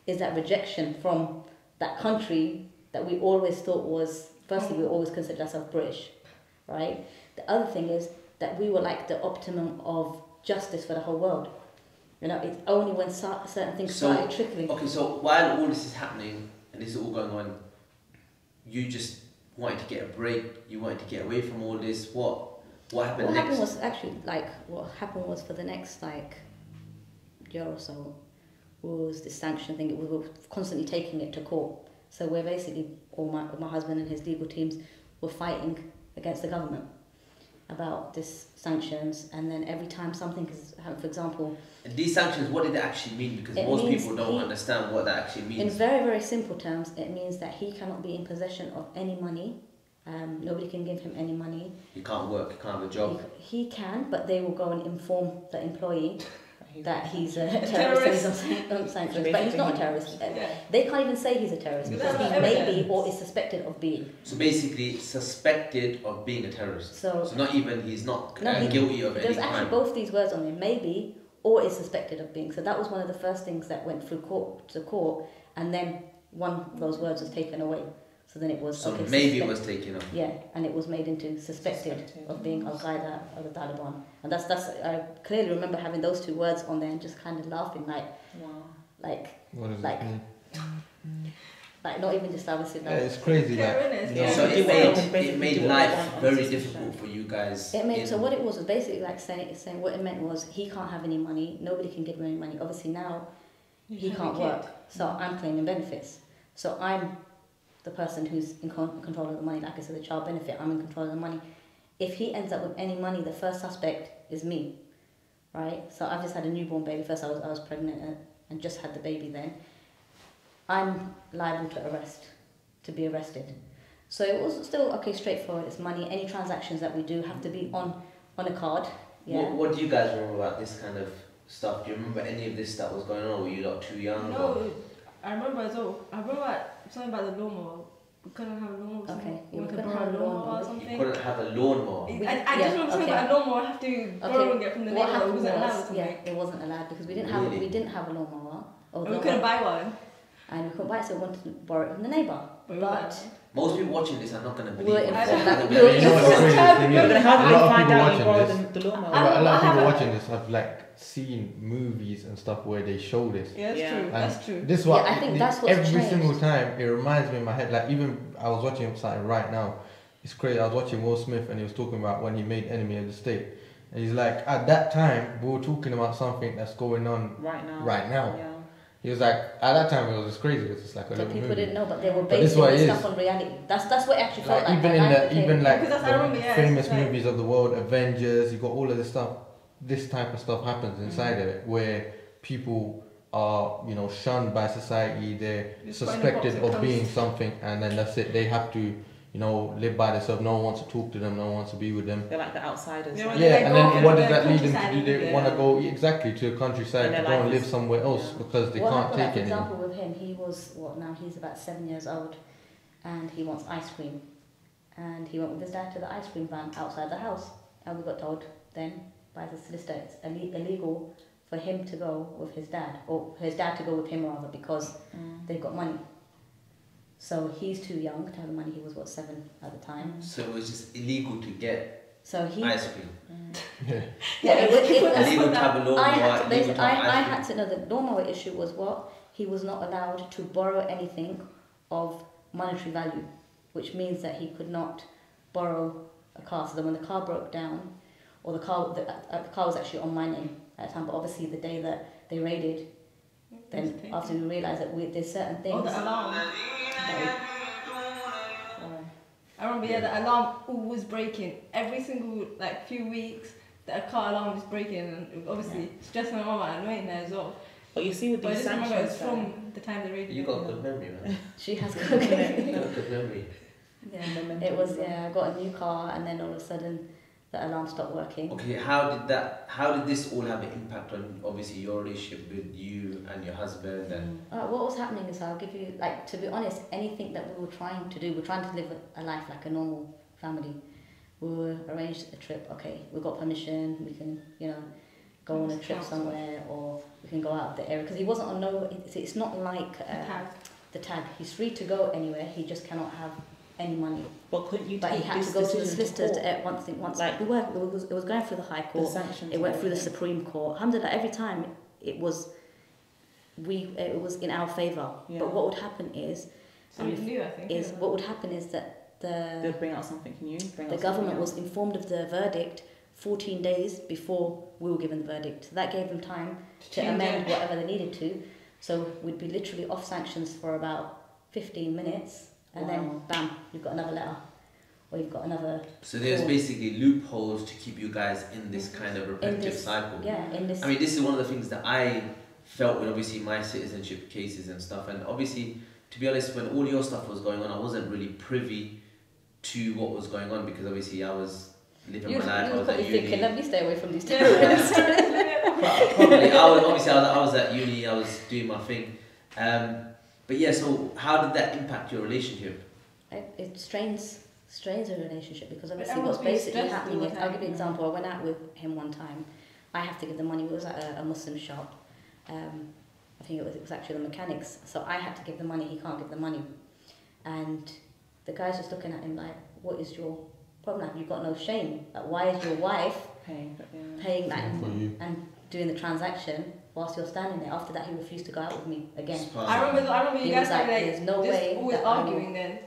S2: is that rejection from that country that we always thought was, firstly, we always considered ourselves British, right? The other thing is that we were like the optimum of justice for the whole world. You know, it's only when certain things started trickling.
S1: Okay, so while all this is happening and this is all going on, you just wanted to get a break, you wanted to get away from all this. What happened
S2: What
S1: next?
S2: happened was actually, like, what happened was for the next, like, year or so, was the sanction thing. We were constantly taking it to court. So we're basically, all my husband and his legal teams were fighting against the government about this sanctions, and then every time something has happened, for example...
S1: And these sanctions, what did it actually mean? Because most people don't understand what that actually means.
S2: In very, very simple terms, it means that he cannot be in possession of any money. Nobody can give him any money.
S1: He can't work, he can't have a job.
S2: He can, but they will go and inform the employee that he's a terrorist and he's on sanctions. But he's not a terrorist.
S5: Yeah.
S2: They can't even say he's a terrorist because he may be or is suspected of being.
S1: So basically, suspected of being a terrorist. So not even, he's not guilty of any
S2: There's
S1: crime.
S2: actually both these words on there, maybe or is suspected of being. So that was one of the first things that went through court, and then one of those words was taken away. So then it was...
S1: So maybe it was taken off.
S2: Yeah, and it was made into suspected of being Al-Qaeda or the Taliban. And that's I clearly remember having those two words on there and just kind of laughing
S6: Wow.
S4: What does
S2: like
S4: it mean?
S2: like not even just obviously
S4: Yeah, it's crazy. Like,
S5: Yeah.
S1: So it made life very difficult for you guys.
S2: so what it was basically like saying what it meant was he can't have any money, nobody can give him any money. Obviously now he can't work, so I'm claiming benefits. So I'm the person who's in control of the money. Like I said, the child benefit, I'm in control of the money. If he ends up with any money, the first suspect is me, right? So I've just had a newborn baby. First I was pregnant and just had the baby then. I'm liable to be arrested. So it was still, okay, straightforward, it's money. Any transactions that we do have to be on a card, yeah.
S1: What do you guys remember about this kind of stuff? Do you remember any of this that was going on, or were you not too young?
S5: No, I remember as well. I remember something about the lawnmower. We couldn't have a lawnmower.
S2: Okay,
S5: We
S2: we
S5: could
S2: couldn't
S5: borrow
S2: have
S5: a
S2: a
S5: lawnmower or
S2: lawnmower.
S5: something.
S1: You couldn't have a lawnmower.
S5: I just remember something about a lawnmower. I have to borrow and get from the
S2: What
S5: neighbour. It
S2: happened
S5: wasn't allowed or
S2: was,
S5: something.
S2: it wasn't allowed because we didn't have a lawnmower.
S5: And we couldn't buy one.
S2: And we couldn't buy it, so we wanted to borrow it from the neighbour. But
S1: Most people watching this are not going to
S2: we
S1: believe
S2: were
S1: it.
S2: informed that
S4: You know what's the craziest thing is?
S6: But how did
S4: A lot
S6: you
S4: of
S6: find
S4: people
S6: out you
S4: watching
S6: borrowed
S4: this.
S6: the lawnmower?
S4: A lot of people watching this have like seen movies and stuff where they show this.
S5: Yeah, that's
S6: Yeah.
S5: true.
S4: And
S5: That's true.
S4: This is what
S2: I think that's what's
S4: every
S2: changed.
S4: single time it reminds me in my head. Like even I was watching something right now. It's crazy. I was watching Will Smith and he was talking about when he made Enemy of the State. And he's like, at that time we were talking about something that's going on
S6: Right now.
S4: right now.
S6: Yeah.
S4: He was like, at that time it was just crazy. It was just like a
S2: so
S4: little
S2: people
S4: movie.
S2: didn't know, but they were
S4: But this
S2: basing
S4: what it
S2: this
S4: is.
S2: stuff on reality. That's what it actually felt
S4: Like
S2: like.
S4: even
S2: That
S4: in
S2: life
S4: the
S2: became-
S4: like
S5: Because that's- I remember, yeah,
S4: famous
S5: it's like-
S4: movies of the world, Avengers, you got all of this stuff. This type of stuff happens inside of it, where people are, you know, shunned by society. They're
S5: Just put in a
S4: suspected
S5: box
S4: of
S5: and
S4: being
S5: comes-
S4: something, and then that's it. They have to, you know, live by themselves. No one wants to talk to them. No one wants to be with them.
S6: They're like the outsiders.
S5: Yeah,
S6: like-
S5: They
S4: Yeah, and
S5: go
S4: then
S5: off
S4: what
S5: into
S4: does
S5: the
S4: that lead them to do?
S5: countryside
S4: They
S6: and-
S4: want to go exactly to the countryside
S6: And
S4: to
S6: their
S4: go and
S6: life
S4: live
S6: is-
S4: somewhere else
S6: yeah.
S4: because they
S2: What
S4: can't
S2: happened, like,
S4: take
S2: for
S4: it anymore.
S2: example, with him, he was now he's about 7 years old, and he wants ice cream, and he went with his dad to the ice cream van outside the house, and we got told then by the solicitor it's illegal for him to go with his dad, or his dad to go with him rather, because they've got money. So he's too young to have the money. He was 7 at the time.
S1: So it was just illegal to get
S2: So he
S1: ice cream.
S4: Yeah.
S1: Illegal to have a lawnmower.
S2: I had to,
S1: illegal to have
S2: I
S1: ice
S2: had to know the lawnmower issue was what? He was not allowed to borrow anything of monetary value, which means that he could not borrow a car. So then when the car broke down, or the car was actually on my name at the time, but obviously the day that they raided, then after we realised that there's certain things...
S5: Oh, the alarm.
S2: that
S5: I remember, yeah, the alarm always breaking. Every single, like, few weeks, the car alarm was breaking, and obviously stressing my mum and annoying her as well.
S6: But you see with
S5: But I
S6: these
S5: just remember it's
S6: sanctions,
S5: from the time they raided
S1: You
S5: it.
S1: got a good memory, man.
S2: she has
S1: You got a good memory.
S2: Yeah, it was, I got a new car, and then all of a sudden the alarm stopped working.
S1: Okay, how did this all have an impact on obviously your relationship with you and your husband and
S2: What was happening is, I'll give you, like, to be honest, anything that we were trying to do, we're trying to live a life like a normal family. We arranged a trip, okay, we got permission, we can, go on a trip somewhere, or we can go out of the area, because he wasn't on no. It's not like the tag. He's free to go anywhere. He just cannot have any money.
S6: But couldn't you?
S2: But he had to go to the solicitors once. Like it was going through the High Court. It went through the Supreme Court. Alhamdulillah, every time it was in our favour.
S6: Yeah.
S2: But what would happen is, what would happen is that
S6: they'd bring out something new.
S2: The government was informed of the verdict 14 days before we were given the verdict. So that gave them time to amend whatever they needed to. So we'd be literally off sanctions for about 15 minutes, and then bam, you've got another letter, or you've got another.
S1: So there's basically loopholes to keep you guys in this kind of repetitive cycle.
S2: Yeah, in this.
S1: I mean, this is one of the things that I felt with obviously my citizenship cases and stuff. And obviously, to be honest, when all your stuff was going on, I wasn't really privy to what was going on, because obviously I was living my life. I was at uni.
S2: Thinking, let me stay away from these terrorists.
S1: Probably, I was at uni. I was doing my thing. But yeah, so how did that impact your relationship?
S2: It strains the relationship, because obviously what's basically happening is, I'll give you an example. I went out with him one time. I have to give the money. We was at a Muslim shop. I think it was actually the mechanics. So I had to give the money. He can't give the money, and the guy's just looking at him like, "What is your problem? You've got no shame. Like, why is your wife paying that and doing the transaction whilst you're standing there?" After that, he refused to go out with me again.
S5: I remember you guys like,
S2: there's no way
S5: always arguing then.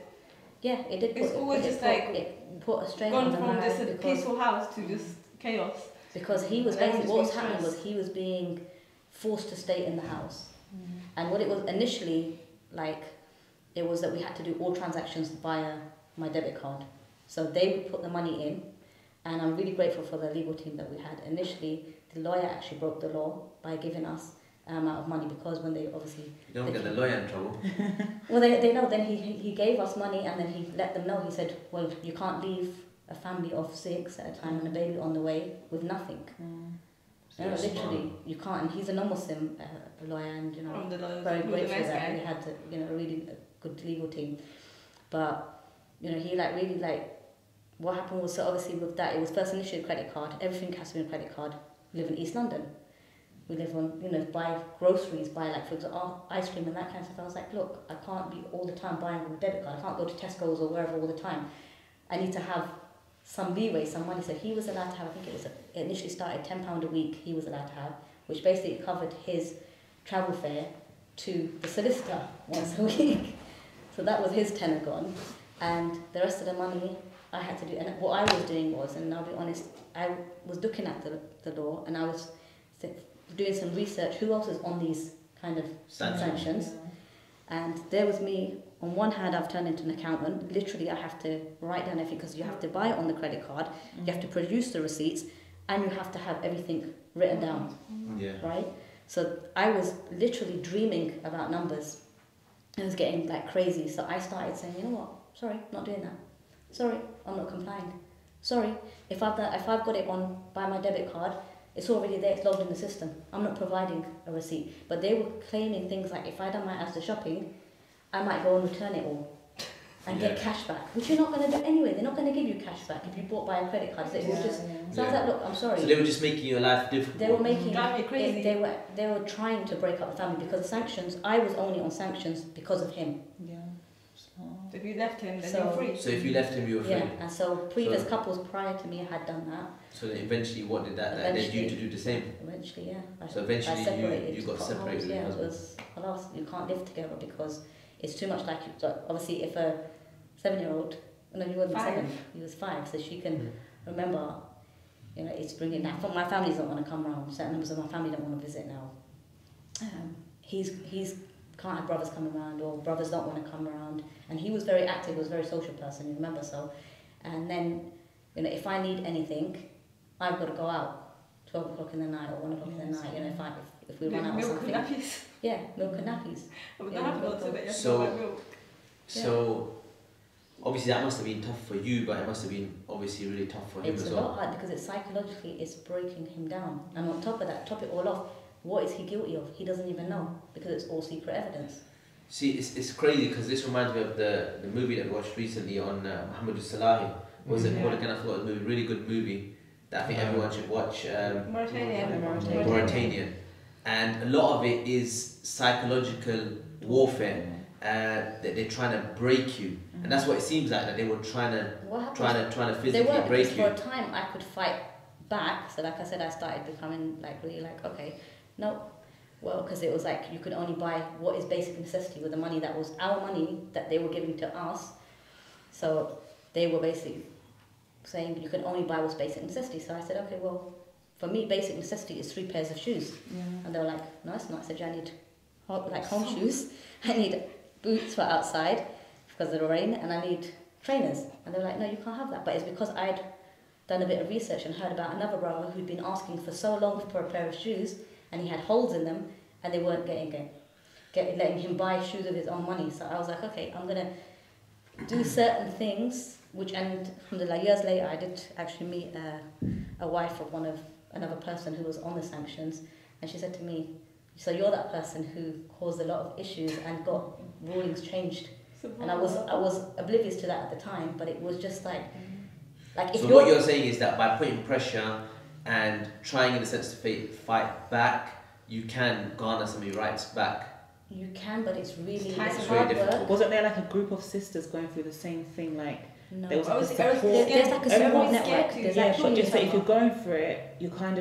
S2: Yeah, it did. It put a strain on the
S5: gone from
S2: marriage,
S5: this peaceful house to just chaos.
S2: Because he was basically, what was happening was he was being forced to stay in the house. And what it was initially like, it was that we had to do all transactions via my debit card. So they would put the money in, and I'm really grateful for the legal team that we had. Initially, the lawyer actually broke the law by giving us an amount of money, because when they obviously...
S1: You don't get the lawyer in trouble.
S2: Well, they know. Then he gave us money, and then he let them know. He said, well, you can't leave a family of 6 at a time and a baby on the way with nothing. No, literally, you can't. And he's a non-Muslim lawyer, and very grateful that we had a really good legal team. But he really what happened was, so obviously with that, it was first initially a credit card. Everything has to be a credit card. We live in East London. We live on, buy groceries, buy for example, ice cream and that kind of stuff. I was like, look, I can't be all the time buying with a debit card. I can't go to Tesco's or wherever all the time. I need to have some leeway, some money. So he was allowed to have, I think it initially started £10 a week he was allowed to have, which basically covered his travel fare to the solicitor once a week. So that was his tenner gone. And the rest of the money I had to do. And what I was doing was, and I'll be honest, I was looking at the law, and I was doing some research. Who else is on these kind of sanctions? And there was me. On one hand, I've turned into an accountant. Literally, I have to write down everything, because you have to buy it on the credit card, you have to produce the receipts, and you have to have everything written down.
S1: Yeah.
S2: Right? So I was literally dreaming about numbers. It was getting crazy. So I started saying, you know what? Sorry, not doing that. Sorry, I'm not complying. Sorry, if I've got it on by my debit card, it's already there, it's logged in the system. I'm not providing a receipt. But they were claiming things like, if I done my Asda shopping, I might go and return it all and get cash back, which you're not going to do anyway. They're not going to give you cash back if you bought by a credit card. So it was just. So I was like, look, I'm sorry.
S1: So they were just making your life difficult.
S2: They were making it crazy. They were trying to break up the family, because the sanctions. I was only on sanctions because of him.
S5: Yeah. So if you left him, then you're free.
S1: So if you left him, you were free.
S2: Yeah, and so previous couples prior to me had done that.
S1: So then eventually, what did that led you to do the same?
S2: Eventually, yeah.
S1: So eventually, you got separated.
S2: Yeah, it was. Alas, you can't live together because it's too much. Obviously, if a 7-year-old, no, he wasn't 7, he was 5, so she can remember. It's bringing that. My family doesn't want to come around. Certain members of my family don't want to visit now. He's can't have brothers coming around, or brothers don't want to come around. And he was very active, was a very social person, you remember, so. And then, if I need anything, I've got to go out 12 o'clock in the night or 1 o'clock in the night, if we run out of something.
S5: Milk and nappies.
S2: Yeah, milk and nappies.
S1: So, obviously that must have been tough for you, but it must have been obviously really tough for him as well.
S2: It's a lot hard, because it's psychologically, it's breaking him down. And on top of that, top it all off, what is he guilty of? He doesn't even know, because it's all secret evidence.
S1: See, it's crazy, because this reminds me of the movie that we watched recently on Muhammad Salahi. Was it called again? I forgot the movie. Really good movie. that I think everyone should watch.
S5: Mauritania.
S1: Mauritanian, and a lot of it is psychological warfare. That they're trying to break you, and that's what it seems like, that they were trying to physically break you.
S2: For a time I could fight back. So like I said, I started becoming like really like, okay, no, well, because it was like you could only buy what is basic necessity with the money that was our money that they were giving to us. So they were basically saying you can only buy what's basic necessity. So I said, okay, well, for me, basic necessity is 3 pairs of shoes.
S5: Yeah.
S2: And they were like, no, it's not. I said, yeah, I need home shoes. I need boots for outside because of the rain, and I need trainers. And they were like, no, you can't have that. But it's because I'd done a bit of research and heard about another brother who'd been asking for so long for a pair of shoes, and he had holes in them, and they weren't letting him buy shoes with his own money. So I was like, okay, I'm gonna do certain things. And alhamdulillah, years later, I did actually meet a wife of another person who was on the sanctions, and she said to me, so you're that person who caused a lot of issues and got rulings changed. And I was oblivious to that at the time, but it was just like if
S1: so what you're saying is that by putting pressure and trying in a sense to fight back, you can garner some of your rights back.
S2: You can, but it's really
S6: It's
S2: hard
S1: very difficult.
S2: work.
S6: Wasn't there like a group of sisters going through the same thing? Like
S2: No,
S6: there was like a
S5: Obviously,
S6: support.
S2: there's like a support
S6: Everyone's
S2: network.
S5: scared to.
S2: There's
S6: Yeah,
S2: like
S6: but just that if
S2: each
S6: you're
S2: other.
S6: going for it, you kind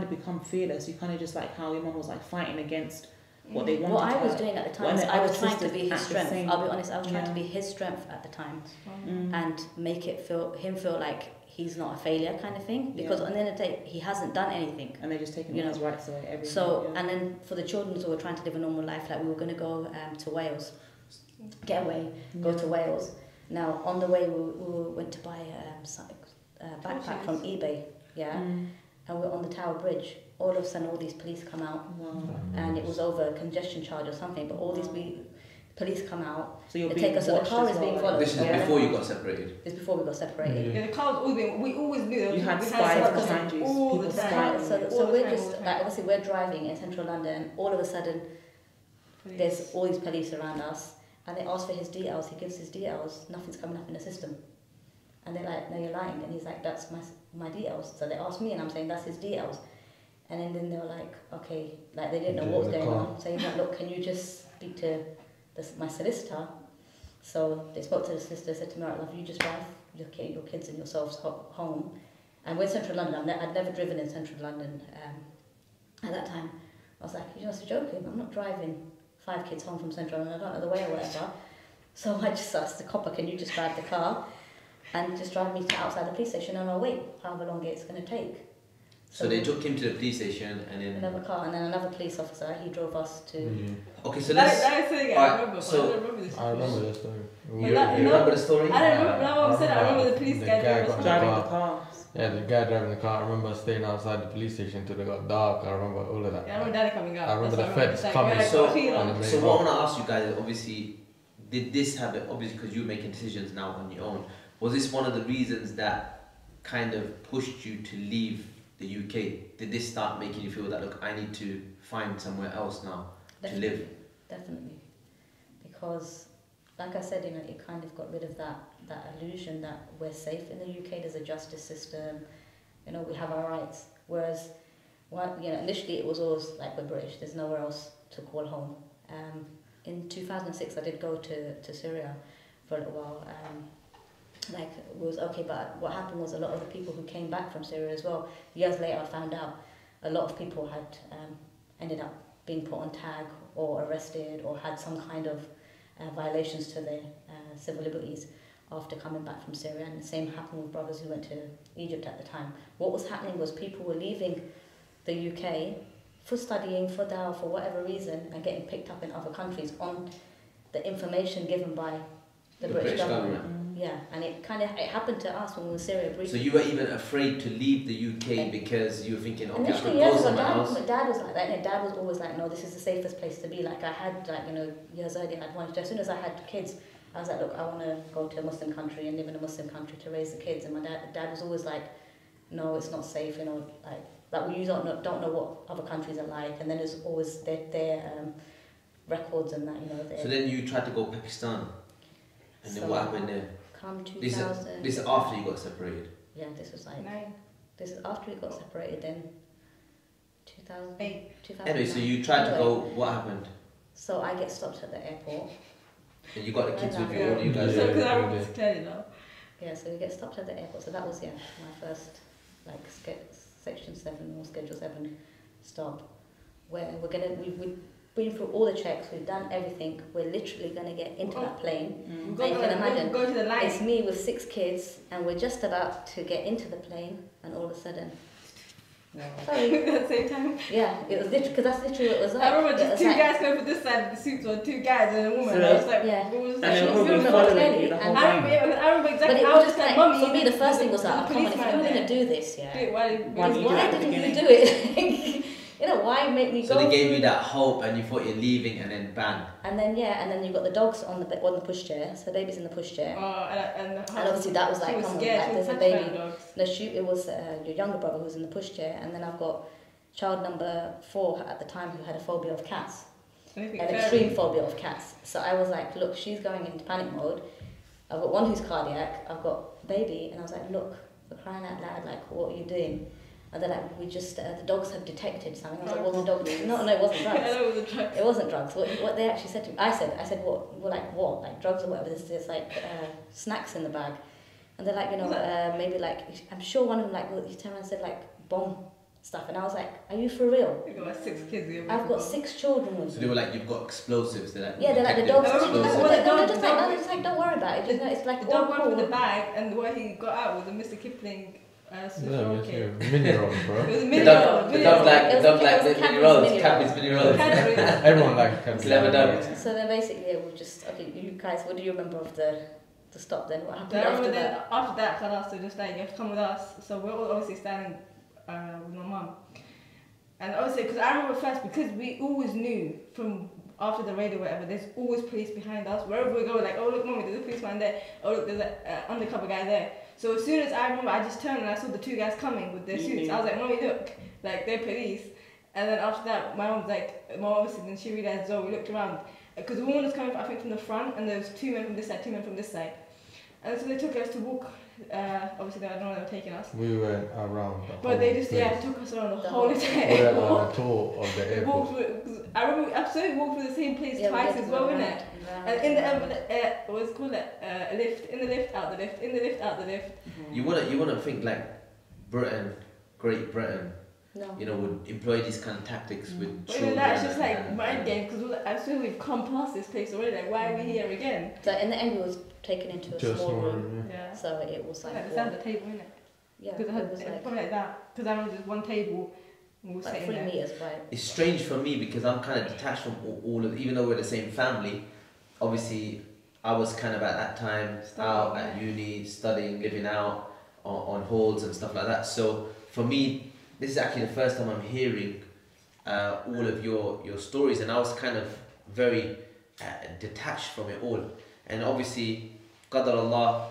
S6: of become fearless. You kind of just like how your mum was like fighting against what they wanted.
S2: What I was
S6: her.
S2: doing at the time
S6: When
S2: is
S6: the
S2: I
S6: other
S2: was trying to
S6: sisters
S2: be his
S6: at the
S2: strength.
S6: same-
S2: I'll be honest, I was trying to
S6: Yeah.
S2: be his strength at the time
S6: Mm.
S2: and make him feel like he's not a failure kind of thing. Because
S6: Yeah.
S2: at the end of the day, he hasn't done anything.
S6: And they're just taking
S2: You
S6: all
S2: know.
S6: his rights away. Everything.
S2: So,
S6: yeah.
S2: and then for the children who were trying to live a normal life, like we were going to go to Wales, get away, go to Wales. Now, on the way, we went to buy a backpack from eBay, and we're on the Tower Bridge. All of a sudden, all these police come out, and it was over a congestion charge or something, but all these police come out,
S6: So you're
S2: they
S6: being
S2: take us, so the
S6: watched
S2: car
S6: as
S2: is being
S6: well,
S2: followed.
S1: This is before you got separated.
S2: It's before we got separated.
S5: Yeah, the car's always been. We always knew there was
S6: You had
S5: we
S6: spies
S5: spies
S6: behind you,
S5: all
S6: people
S5: the
S6: spying
S5: time.
S6: on you.
S2: So
S5: All the
S2: we're
S5: time,
S2: just
S5: all the
S2: like,
S5: time.
S2: obviously we're driving in central London. All of a sudden, there's all these police around us, and they ask for his details. He gives his details. Nothing's coming up in the system, and they're like, "No, you're lying." And he's like, "That's my details." So they asked me, and I'm saying that's his details. And then they were like, "Okay," like they didn't know what was going on. So he's like, "Look, can you just speak to my solicitor?" So they spoke to the solicitor. Said to me, "Right, love, you just drive your kids and yourselves home." And we're in central London. I'd never driven in central London at that time. I was like, "You're just joking. I'm not driving 5 kids home from central London. I don't know the way or whatever." So I just asked the copper, "Can you just drive the car and just drive me to outside the police station and I'll wait however long it's going to take."
S1: So they took him to the police station, and then
S2: Another car, and then another police officer, he drove us to...
S1: okay, so let's.
S5: That is saying I
S1: Alright,
S5: remember,
S1: so-
S5: but I don't remember this.
S4: I remember that story.
S1: You remember the story?
S5: I don't remember. Now I'm saying I remember the police
S4: The
S5: guy
S4: guy
S5: driving
S4: got
S5: us
S6: driving
S5: home.
S6: the car.
S4: Yeah, the guy driving the car. I remember staying outside the police station till it got dark. I remember all of that.
S5: Yeah, I remember Daddy coming out.
S4: I remember
S5: That's
S4: the
S5: what
S4: feds
S5: It's
S4: coming.
S5: Like,
S1: So-
S5: clean
S4: on
S5: up.
S4: the
S1: So
S4: main
S1: what I
S4: road.
S1: want to ask you guys is, obviously, did this happen, obviously because you're making decisions now on your own, was this one of the reasons that kind of pushed you to leave the UK? Did this start making you feel that, look, I need to find somewhere else now to live?
S2: Definitely. Because, like I said, it kind of got rid of that illusion that we're safe in the UK, there's a justice system, we have our rights. Whereas, initially it was always like we're British, there's nowhere else to call home. In 2006 I did go to Syria for a little while. It was okay, but what happened was a lot of the people who came back from Syria as well, years later I found out a lot of people had ended up being put on tag or arrested or had some kind of violations to their civil liberties after coming back from Syria. And the same happened with brothers who went to Egypt at the time. What was happening was people were leaving the UK for studying, for dawah, for whatever reason, and getting picked up in other countries on the information given by the British government. Yeah, and it happened to us when we were in Syria briefly.
S1: So you were even afraid to leave the UK because you were thinking, okay, I could
S2: Initially,
S1: go
S2: yes,
S1: somewhere else.
S2: Dad was like that. And Dad was always like, no, this is the safest place to be. Like I had, years earlier, I'd wanted to, as soon as I had kids, I was like, look, I want to go to a Muslim country and live in a Muslim country to raise the kids. And my dad was always like, no, it's not safe. Like you don't know what other countries are like. And then there's always their records and that,
S1: So then you tried to go Pakistan, and then what happened there?
S2: Come
S1: This
S2: 2000.
S1: is after you got separated.
S2: Yeah, this was like
S5: 9.
S2: This is after we got separated in 2008.
S1: Anyway, so you tried to go. What happened?
S2: So I get stopped at the airport.
S1: And you got the kids with you.
S2: Yeah.
S1: What do you guys
S5: So
S1: do?
S5: because I remember this clearly now.
S2: Yeah, so we get stopped at the airport. So that was my first like section 7 or schedule 7 stop, where we've been through all the checks, we've done everything. We're literally gonna get into that plane. And you can imagine
S5: go to the line.
S2: it's me with 6 kids, and we're just about to get into the plane, and all of a sudden. Sorry.
S5: At the same time.
S2: Yeah, it was literally because that's literally what it was like.
S5: I remember
S2: It
S5: just
S2: was
S5: 2
S2: like-
S5: guys going for this side of the suits, or 2 guys and a woman.
S7: So
S5: I was like,
S2: yeah.
S5: what was
S7: And
S5: that?
S7: they
S2: She
S7: were
S2: was
S7: probably
S2: filming
S7: following
S2: clearly,
S7: you the whole
S2: and
S5: I remember
S2: But
S5: exactly.
S2: it
S5: I
S2: was
S5: was
S2: just
S5: like,
S2: like,
S5: Mummy,
S2: for me, the first thing was
S5: there's
S2: like,
S5: a
S2: oh, come on, if
S5: policeman
S2: you're
S5: there.
S2: going to do this, yeah,
S5: Why
S7: Why did you do it
S2: why
S7: at the
S2: didn't you
S7: beginning?
S2: do it? You know, why make me
S1: So
S2: go
S1: they gave
S2: through
S1: you that hope, and you thought you're leaving, and then bang.
S2: And then, and then you've got the dogs on the pushchair, so the baby's in the pushchair.
S5: And
S2: obviously that was like,
S5: she was
S2: come on,
S5: scared.
S2: like,
S5: She was
S2: there's a
S5: petrified
S2: baby.
S5: of dogs.
S2: No, it was your younger brother who was in the pushchair, and then I've got child number 4 at the time who had a phobia of cats.
S5: Anything
S2: An
S5: fairy.
S2: extreme phobia of cats. So I was like, look, she's going into panic mode. I've got one who's cardiac, I've got baby, and I was like, look, for crying out loud, like, what are you doing? And they're like, we just, the dogs have detected something. I was like, what the dog? No, it wasn't
S5: I
S2: drugs.
S5: know it was a drug.
S2: It wasn't drugs. What they actually said to me, I said, what? We're like, what? Like drugs or whatever. There's like snacks in the bag. And they're like, maybe like, I'm sure one of them like, he turned around and said like, bomb stuff. And I was like, are you for real?
S5: You've got like 6 kids here.
S2: I've got 6 children with
S1: So
S2: me.
S1: they were like, you've got explosives. They're like,
S2: Yeah, they're like the
S1: detective
S2: dogs.
S1: explosives.
S2: They're just like, don't worry about it. It's like
S5: The dog
S2: all
S5: went through
S2: cool.
S5: the bag, and what he got out was a Mr. Kipling Smith kid.
S4: Mini-roll,
S5: It
S4: bro.
S5: was a
S1: The
S5: mini
S1: dog
S2: It
S1: like
S2: was
S1: the mini
S2: Cadbury's
S1: rolls,
S2: mini
S1: Cadbury's
S2: rolls.
S1: mini rolls.
S4: Everyone likes Cadbury.
S1: Clever dog.
S2: So then basically we just, okay, you guys, what do you remember of the stop then? What happened
S5: I
S2: after
S5: remember
S2: that?
S5: after that, Khalas, so just like, you have to come with us. So we're all obviously standing with my mum. And obviously, because I remember first, because we always knew from after the raid or whatever, there's always police behind us. Wherever we go, like, oh look, Mummy, there's a policeman there. Oh look, there's an undercover guy there. So as soon as I remember, I just turned and I saw the 2 guys coming with their suits. I was like, Mummy, look, like, they're police. And then after that, my mum was like, obviously, then she realised, we looked around. Because the woman was coming, I think, from the front, and there was 2 men from this side, 2 men from this side. And so they took us to walk, obviously, I don't know where they were taking us.
S4: We went around the
S5: But they
S4: whole
S5: just,
S4: place.
S5: took us around the
S2: The
S5: whole
S2: whole-
S5: entire
S4: We went on
S5: airport.
S4: a tour of the
S5: We
S4: airport.
S5: walked through, 'cause I remember we absolutely walked through the same place
S2: Yeah, we
S5: twice
S2: did
S5: as well,
S2: round
S5: innit?
S2: and
S5: And in the
S2: round.
S5: what's it called a lift, in the lift, out the lift, in the lift, out the lift.
S1: You wouldn't think like Britain, Great Britain,
S2: No.
S1: would employ these kind of tactics with
S5: But
S1: children.
S5: even that, it's just like
S1: and-
S5: mind game, because as soon as we've come past this place already, like, why are we here again?
S2: So in the end we was taken into a
S4: Just
S2: small
S4: small
S2: room.
S4: room,
S5: Yeah.
S2: So it was like,
S5: Like the sound of the table, innit?
S2: yeah,
S5: Because
S2: it was like,
S5: probably like that. Because I remember there's one table, and we were
S2: like
S5: sitting
S2: 3
S5: there.
S2: meters wide.
S1: It's strange for me because I'm kind of detached from all of, even though we're the same family. Obviously, I was kind of at that time out at uni, studying, living out on halls and stuff like that. So for me, this is actually the first time I'm hearing all of your stories, and I was kind of very detached from it all. And obviously, Qadar Allah,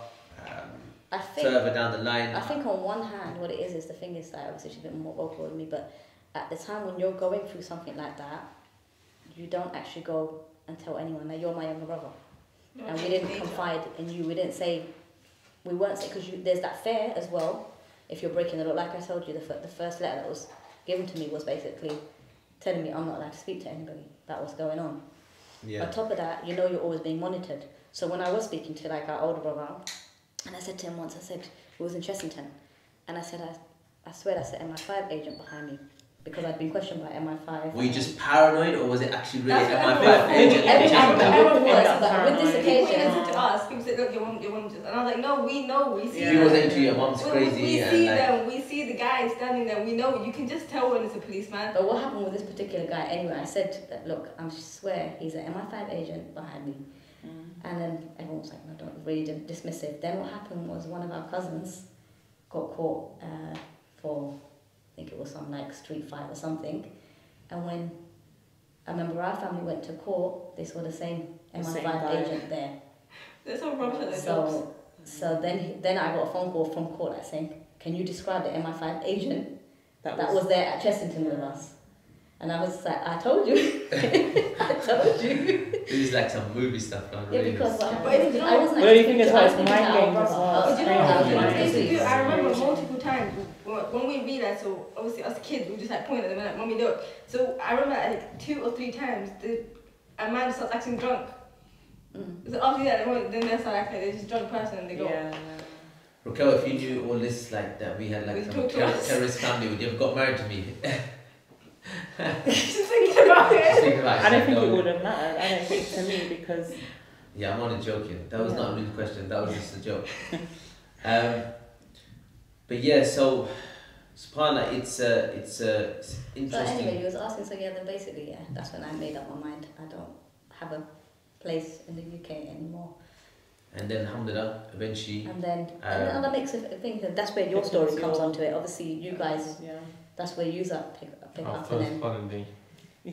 S2: I think
S1: further down the line.
S2: I think on one hand, what it is the thing is that obviously she's a bit more vocal than me, but at the time when you're going through something like that, you don't actually go and tell anyone that you're my younger brother.
S5: No,
S2: And we didn't confide in you. We didn't say, we weren't saying, because there's that fear as well. If you're breaking the law, like I told you, the first letter that was given to me was basically telling me I'm not allowed to speak to anybody. That was going on.
S1: Yeah.
S2: On top of that, you're always being monitored. So when I was speaking to like our older brother, and I said to him once, I said, it was in Chessington, and I said, I swear that's an MI5 agent behind me, because I'd been questioned by MI5.
S1: Were you just paranoid, or was it actually really
S5: That's
S1: MI5
S5: what
S1: agent?
S5: everyone
S2: was, but with this
S5: People
S2: occasion,
S5: listen to us. People say, look, your mom just... And I was like, no, we know, we see
S7: Yeah.
S1: People
S5: them.
S1: saying to you, your mom's crazy,
S5: We
S1: and
S5: see
S1: like,
S5: them, we see the guy standing there, we know, you can just tell when it's a policeman.
S2: but what happened with this particular guy anyway, I said that, look, I swear he's an MI5 agent behind me. And then everyone was like, no, don't really dismissive. Then what happened was one of our cousins got caught for, I think it was some like street fight or something. And when I remember our family went to court, they saw the same
S7: The same
S2: MI5
S7: guy.
S2: agent there.
S5: They're so rubbish at their jobs.
S2: So then I got a phone call from court like saying, can you describe the MI5 agent that was there at Chessington with us? And I was like, I told you. I told you.
S1: this is like some movie stuff. Like,
S2: Yeah,
S1: really.
S2: because what
S5: But
S2: happened,
S5: it's
S2: I wasn't
S7: Well, you think it's
S2: I was
S7: like
S2: speaking to
S7: mind
S2: our
S7: games as
S2: brother.
S7: well.
S2: I was
S5: But you know
S2: I was
S5: what
S2: doing
S5: I used to
S2: busy.
S5: do? I remember multiple times when we realised, so obviously us kids, we just like pointing at them and like, "Mommy, look." So I remember like 2 or 3 times, a man starts acting drunk. So after that, then they start acting like they're just a drunk person and they go.
S6: Yeah.
S1: Raquel, if you knew all this, like that we had like
S5: Would
S1: some
S5: you talk to us?
S1: terrorist family, would you have got married to me?
S5: Just thinking about it.
S6: I don't think it would have mattered. I don't think to me because.
S1: Yeah, I'm only joking. That was not a real question. That was just a joke. But yeah, so subhanAllah, it's interesting.
S2: So anyway, you was asking, so yeah, then basically, yeah, that's when I made up my mind. I don't have a place in the UK anymore.
S1: And then alhamdulillah, eventually.
S2: And then another mix of things, and that's where your story comes onto it. Obviously, you guys,
S6: Yeah.
S2: that's where you pick
S4: Our
S2: up, and
S4: first
S2: then.
S4: holiday.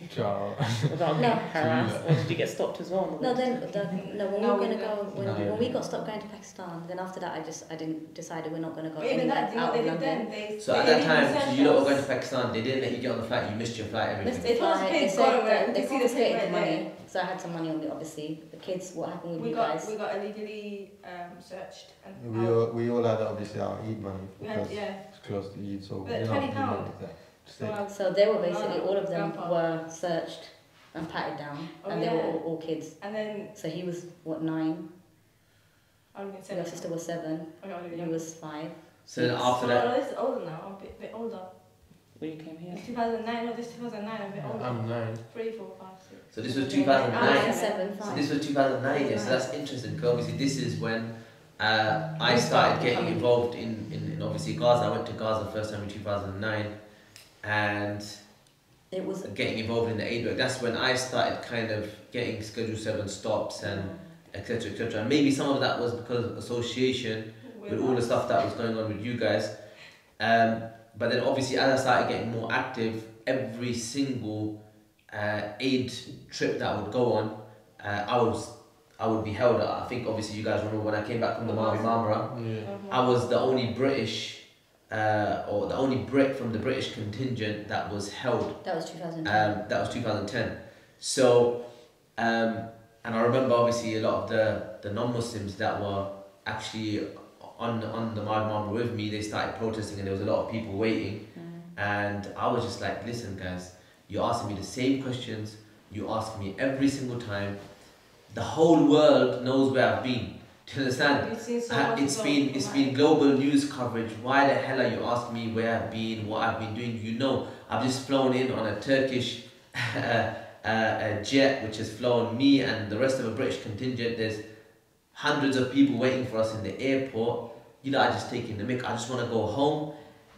S4: Ciao.
S6: Without
S2: No.
S6: being harassed, or did you get stopped as well?
S2: No, when we were gonna go, when we
S4: No.
S2: got stopped going to Pakistan, then after that I didn't decided we're not gonna go
S5: But even
S2: anywhere
S5: that, you know
S2: out
S5: what
S2: of
S5: they did
S2: London.
S5: then?
S1: So at that time, so you lot were going to Pakistan, they didn't let you get on the flight, you missed your flight, everything.
S2: Missed
S5: They
S2: the
S5: told us
S2: flight.
S5: to pay
S2: They
S5: God
S2: said
S5: away.
S2: that
S5: We
S2: they
S5: can see the
S2: confiscated
S5: thing
S2: the
S5: right
S2: money, so I had some money on me. Obviously, the kids. What happened with
S5: We
S2: you
S5: got
S2: guys?
S5: we got illegally searched and
S4: We all had obviously our Eid money
S5: we had
S4: because it's close to Eid, so
S5: But
S4: we
S5: £20.
S4: wanted that.
S2: So they were basically all of them
S5: Grandpa.
S2: were searched and patted down,
S5: Oh,
S2: and they were
S5: yeah.
S2: all kids.
S5: And then
S2: So he was what 9,
S5: I would have been
S2: your
S5: 7.
S2: sister was 7,
S5: Okay, I would have
S2: you
S5: been
S2: was 5.
S1: So then after that,
S5: this is older now. I'm a bit older.
S6: When you came here.
S5: It's 2009. No, this is 2009. I'm a bit older.
S4: I'm 9.
S5: 3, 4, 5, 6.
S1: so this was
S5: I'm
S1: 2009.
S2: 9, 7,
S1: So
S2: 5.
S1: this was 2009, yeah, so that's interesting because obviously this is when I started getting involved in obviously Gaza. I went to Gaza first time in 2009 and
S2: It was
S1: getting involved in the aid work. That's when I started kind of getting Schedule 7 stops and etc. etc. And maybe some of that was because of association with all the stuff that was going on with you guys. But then obviously as I started getting more active, every single aid trip that I would go on, I would be held. I think obviously you guys remember when I came back from the Mavi Marmara,
S4: Yeah.
S1: I was the only British or the only Brit from the British contingent that was held.
S2: that was 2010.
S1: That was 2010. So, and I remember obviously a lot of the non-Muslims that were actually on the Marmara with me, they started protesting and there was a lot of people waiting. And I was just like, listen guys, you're asking me the same questions, you ask me every single time. The whole world knows where I've been. Do you understand?
S5: You've seen so much
S1: It's been global news coverage. Why the hell are you asking me where I've been, what I've been doing? You know, I've just flown in on a Turkish a jet which has flown me and the rest of the British contingent. There's hundreds of people waiting for us in the airport. You know, I just taking the mic. I just want to go home.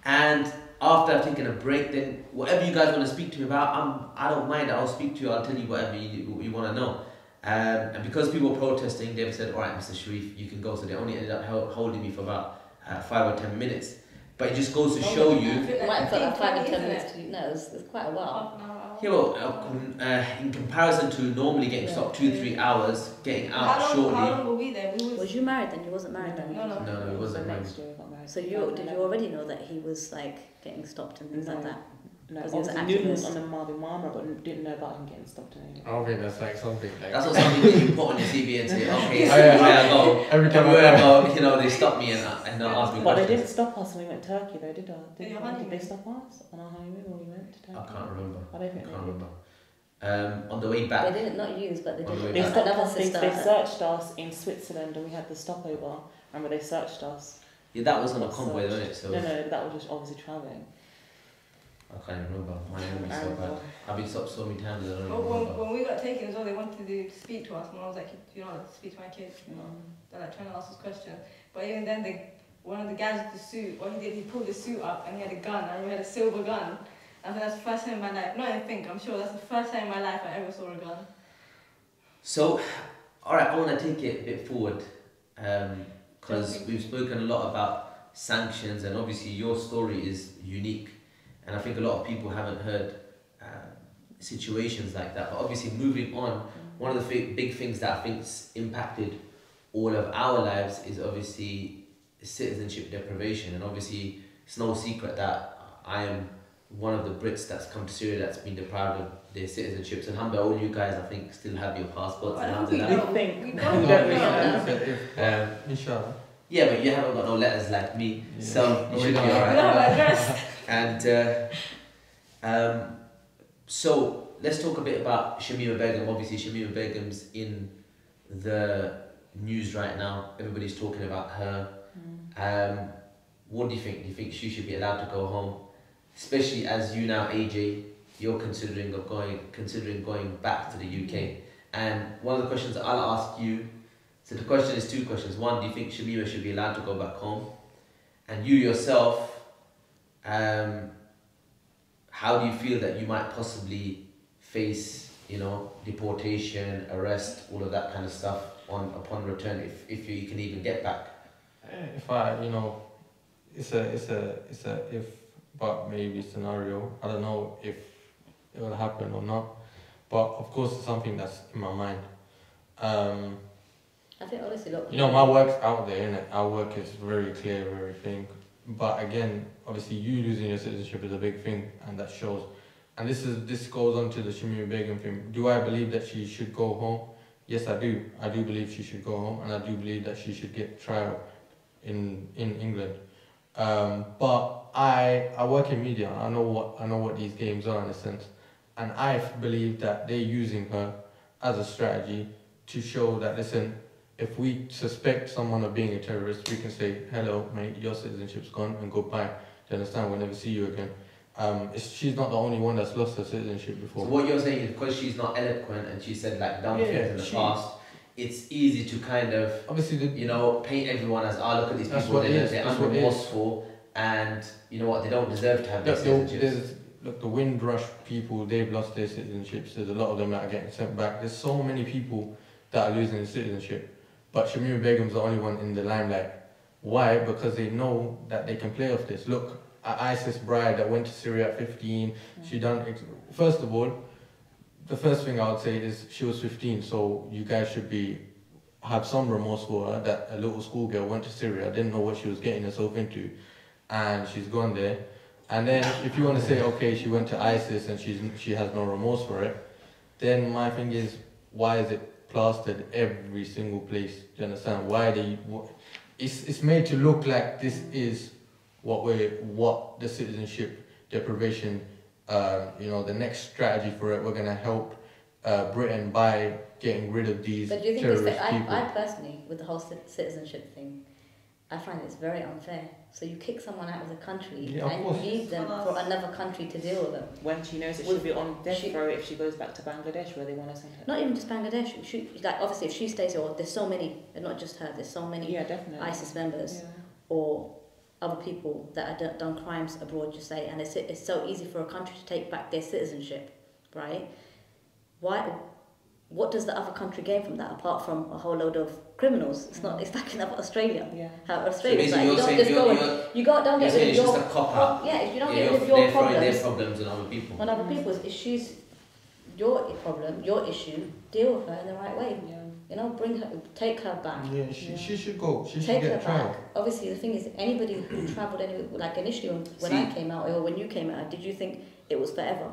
S1: And after I've taken a break, then whatever you guys want to speak to me about, I don't mind. I'll speak to you. I'll tell you whatever you want to know. And because people were protesting, they've said, all right, Mr. Sharif, you can go. So they only ended up holding me for about 5 or 10 minutes. But it just goes to show you.
S2: It might have felt like 5 or 10 minutes to no, it was quite a while.
S1: Yeah, well, in comparison to normally getting stopped 2-3 hours, getting out shortly.
S5: How long were we there?
S2: Was you married then? You wasn't married then?
S5: No.
S1: No, it wasn't married.
S6: Next year we got married.
S2: So did you already know that he was like getting stopped and things like that?
S6: No,
S2: Because he was an
S6: obviously knew he was
S2: activist.
S6: on the Marvin Marmara, but didn't know about him getting stopped and anything.
S4: I don't think that's like something like.
S1: That's not something that you put on your CV and say, okay, so
S4: Oh, yeah.
S1: everywhere I go,
S4: Every time
S1: everywhere I
S4: I
S1: go, you know, they stop me and ask me
S6: But they
S1: questions.
S6: didn't stop us when we went to Turkey though, did they?
S5: your
S6: Did
S5: honeymoon?
S6: they stop us on our honeymoon when we went to Turkey?
S1: I can't remember.
S6: I don't think
S1: I
S6: they
S1: can't
S6: did.
S1: remember. On the way back,
S2: They didn't not use, but they
S1: On the way
S2: did.
S6: They stopped
S2: Another
S6: us, they
S2: sister.
S6: searched us in Switzerland and we had the stopover. Remember they searched us?
S1: yeah, that was on a convoy, wasn't it? So
S6: No, that was just obviously travelling.
S1: I can't even remember. My memory's so bad. I've been stopped so many times that I don't even
S5: When,
S1: remember.
S5: when we got taken as well, they wanted to speak to us, and I was like, you know, speak to my kids. You know, they're like trying to ask us questions. But even then, one of the guys with the suit, what he did, he pulled the suit up and he had a gun. I remember he had a silver gun. I think that's the first time in my life. Not even think. I'm sure that's the first time in my life I ever saw a gun.
S1: So, alright, I want to take it a bit forward because we've spoken a lot about sanctions and obviously your story is unique and I think a lot of people haven't heard situations like that. But obviously moving on, one of the big things that I think's impacted all of our lives is obviously citizenship deprivation, and obviously it's no secret that I am one of the Brits that's come to Syria that's been deprived of their citizenships. And alhamdulillah, all you guys I think still have your passports.
S5: I
S1: And
S5: don't think
S1: alhamdulillah.
S6: We think.
S5: We
S6: We
S5: don't
S6: don't
S5: know.
S6: really know.
S4: Inshallah.
S1: Yeah, but you haven't got no letters like me,
S4: Yeah.
S1: so you
S4: We
S1: should be
S4: don't have
S1: alright.
S5: We don't have an address.
S1: And so let's talk a bit about Shamima Begum. Obviously, Shamima Begum's in the news right now. Everybody's talking about her. What do you think? Do you think she should be allowed to go home, especially as you now, AJ, you're considering going back to the UK? And one of the questions that I'll ask you. So the question is two questions. One, do you think Shamima should be allowed to go back home? And you yourself, how do you feel that you might possibly face, deportation, arrest, all of that kind of stuff upon return, if you can even get back?
S4: If I, it's a if but maybe scenario. I don't know if it will happen or not, but of course it's something that's in my mind.
S2: I think honestly, look.
S4: My work's out there, innit? Our work is very clear, very thing. But again, obviously, you losing your citizenship is a big thing, and that shows. And this goes on to the Shamima Begum thing. Do I believe that she should go home? Yes, I do. I do believe she should go home, and I do believe that she should get trial in England. But I work in media. I know what these games are in a sense, and I believe that they're using her as a strategy to show that, listen, if we suspect someone of being a terrorist, we can say, hello, mate, your citizenship's gone, and goodbye. Do you understand? We'll never see you again. She's not the only one that's lost her citizenship before.
S1: So what you're saying is because she's not eloquent and she said like dumb things in the past, it's easy to kind of,
S4: obviously,
S1: paint everyone as, look at these
S4: That's
S1: people,
S4: what it is,
S1: they're
S4: that's what it is.
S1: unremorseful, and you know what, they don't deserve to have their citizenships.
S4: Look, the Windrush people, they've lost their citizenships. There's a lot of them that are getting sent back. There's so many people that are losing their citizenship. But Shamima Begum's the only one in the limelight. Why? Because they know that they can play off this. Look, an ISIS bride that went to Syria at 15, she done... First of all, the first thing I would say is she was 15, so you guys should have some remorse for her, that a little schoolgirl went to Syria, didn't know what she was getting herself into, and she's gone there. And then if you want to say, okay, she went to ISIS and she has no remorse for it, then my thing is, why is it plastered every single place? Do you understand? It's made to look like this is what the citizenship deprivation, the next strategy for it. We're gonna help Britain by getting rid of these
S2: But do you think
S4: terrorist people.
S2: I personally, with the whole citizenship thing, I find it's very unfair. So you kick someone out of the country and you leave them for another country to deal with them.
S6: When she knows that she'll be on death row if she goes back to Bangladesh where they want to send her.
S2: Not even just Bangladesh. Obviously, if she stays there, there's so many, and not just her. There's so many ISIS members or other people that have done crimes abroad. Just say, and it's so easy for a country to take back their citizenship, right? Why? What does the other country gain from that apart from a whole load of criminals? It's not. It's like another Australia.
S6: Yeah.
S2: How Australia's
S1: So
S2: like, you don't just go and don't get rid of your
S1: just a cop out.
S2: Yeah, if you don't get rid of your problems,
S1: their problems on other people.
S2: on other people's issues, your problem, your issue, deal with her in the right way.
S6: Yeah.
S2: Bring her, take her back.
S4: Yeah, she should go. She
S2: Take
S4: should
S2: her
S4: get trial.
S2: back. Obviously, the thing is, anybody who travelled anywhere, like initially when I came out, or when you came out, did you think it was forever?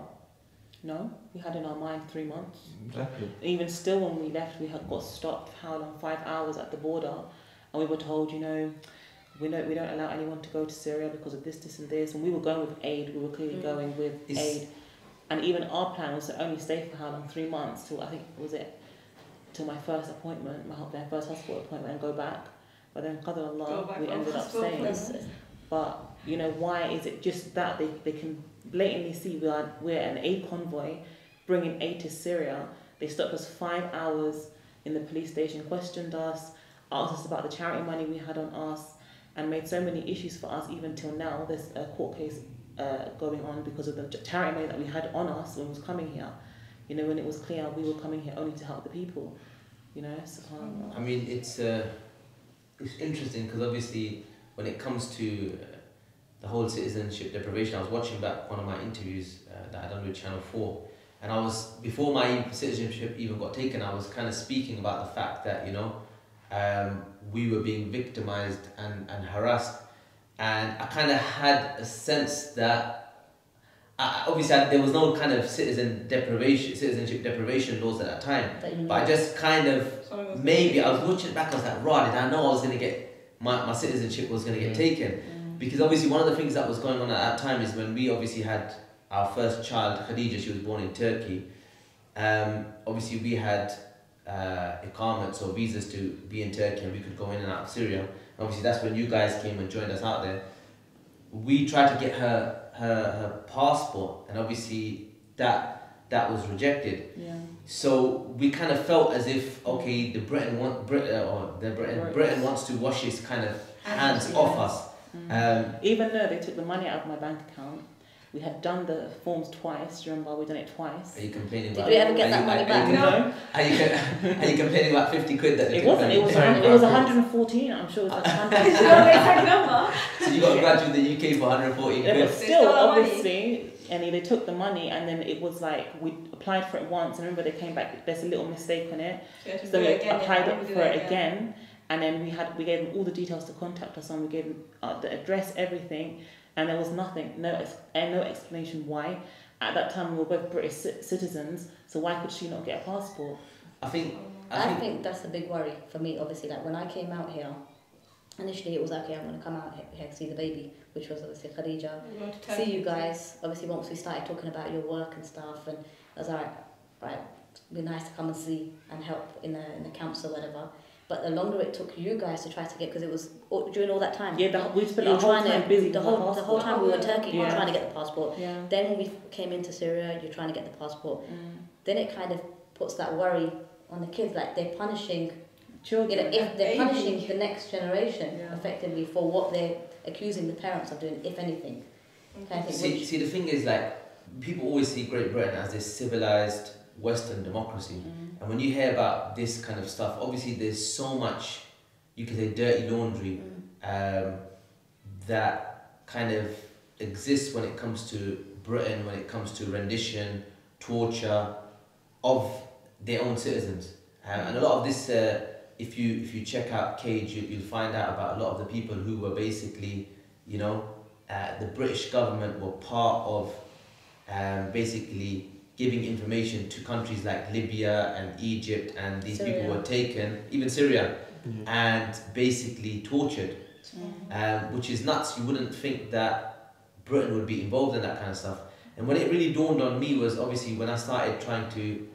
S6: No, we had in our mind 3 months.
S4: Exactly.
S6: Even still, when we left, we had got stopped. How long? 5 hours at the border, and we were told, we don't allow anyone to go to Syria because of this, and this. And we were going with aid. We were clearly going with aid. And even our plan was to only stay for how long? 3 months till till my first appointment, their first hospital appointment, and go back. But then, Qadar Allah, we ended up staying. But why is it just that they can blatantly see we're an aid convoy bringing aid to Syria? They stopped us 5 hours in the police station, questioned us, asked us about the charity money we had on us, and made so many issues for us. Even till now, there's a court case going on because of the charity money that we had on us when we was coming here. When it was clear we were coming here only to help the people.
S1: I mean, it's interesting because obviously when it comes to the whole citizenship deprivation, I was watching back one of my interviews that I done with Channel 4, and before my citizenship even got taken, I was kind of speaking about the fact that we were being victimized and harassed, and I kind of had a sense that obviously there was no kind of citizenship deprivation laws at that time, but I just kind of maybe I was watching it back, I was like, did I know I was going to get my citizenship was going to get taken. Because obviously one of the things that was going on at that time is when we obviously had our first child, Khadija, she was born in Turkey. Obviously we had iqamats or visas to be in Turkey, and we could go in and out of Syria. Obviously that's when you guys came and joined us out there. We tried to get her passport, and obviously that was rejected.
S6: Yeah.
S1: So we kind of felt as if, okay, Britain wants to wash its kind of hands off us.
S6: Even though they took the money out of my bank account, we had done the forms twice. Do you remember? We've done it twice.
S1: Are you complaining
S2: Did
S1: about?
S2: we ever get that money back?
S6: No.
S1: Are you complaining about 50 quid that they
S6: It
S1: took
S6: wasn't.
S1: from
S6: It
S1: you?
S6: was. It was 114. I'm sure it was like 100.
S5: You know the exact number?
S1: So you got to graduate the UK for 114
S6: Yeah,
S1: quid.
S6: but
S5: They
S6: still,
S5: stole our money.
S6: obviously, and they took the money, and then it was like we applied for it once, and remember they came back. There's a little mistake on it, so we applied for it again, and then we gave them all the details to contact us on. We gave them the address, everything, and there was nothing, no explanation why. At that time, we were both British citizens, so why could she not get a passport?
S1: I think
S2: that's the big worry for me. Obviously, like when I came out here, initially it was okay, I'm going to come out here to see the baby, which was obviously Khadija. See you guys. Obviously, once we started talking about your work and stuff, and I was like, right, it'd be nice to come and see and help in the camps or whatever. But the longer it took you guys to try to get, because it was during all that time.
S6: Yeah, we spent
S2: you
S6: the
S2: were
S6: whole
S2: trying
S6: time
S2: to
S6: busy.
S2: the whole time we were in Turkey, you were
S6: Yeah.
S2: trying to get the passport.
S6: Yeah.
S2: Then when we came into Syria, you're trying to get the passport. Then it kind of puts that worry on the kids, like they're punishing
S6: Children.
S2: if they're
S5: Baby.
S2: punishing the next generation
S6: Yeah.
S2: effectively for what they're accusing the parents of doing, if anything. Kind of thing,
S1: see the thing is, like, people always see Great Britain as this civilized Western democracy, and when you hear about this kind of stuff, obviously there's so much, you could say, dirty laundry that kind of exists when it comes to Britain, when it comes to rendition, torture of their own citizens, and a lot of this, if you check out Cage, you'll find out about a lot of the people who were basically, you know, the British government were part of basically giving information to countries like Libya and Egypt, and these people
S2: Syria.
S1: were taken, even Syria, and basically tortured, which is nuts. You wouldn't think that Britain would be involved in that kind of stuff. And when it really dawned on me was obviously when I started trying to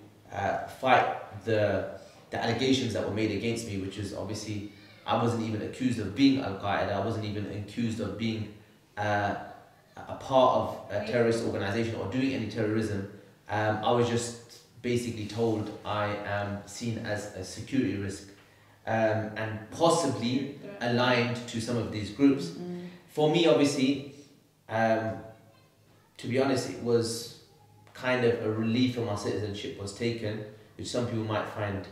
S1: fight the allegations that were made against me, which is obviously I wasn't even accused of being Al-Qaeda, I wasn't even accused of being a part of a terrorist organization or doing any terrorism. I was just basically told I am seen as a security risk and possibly aligned to some of these groups. For me, obviously, to be honest, it was kind of a relief when my citizenship was taken, which some people might find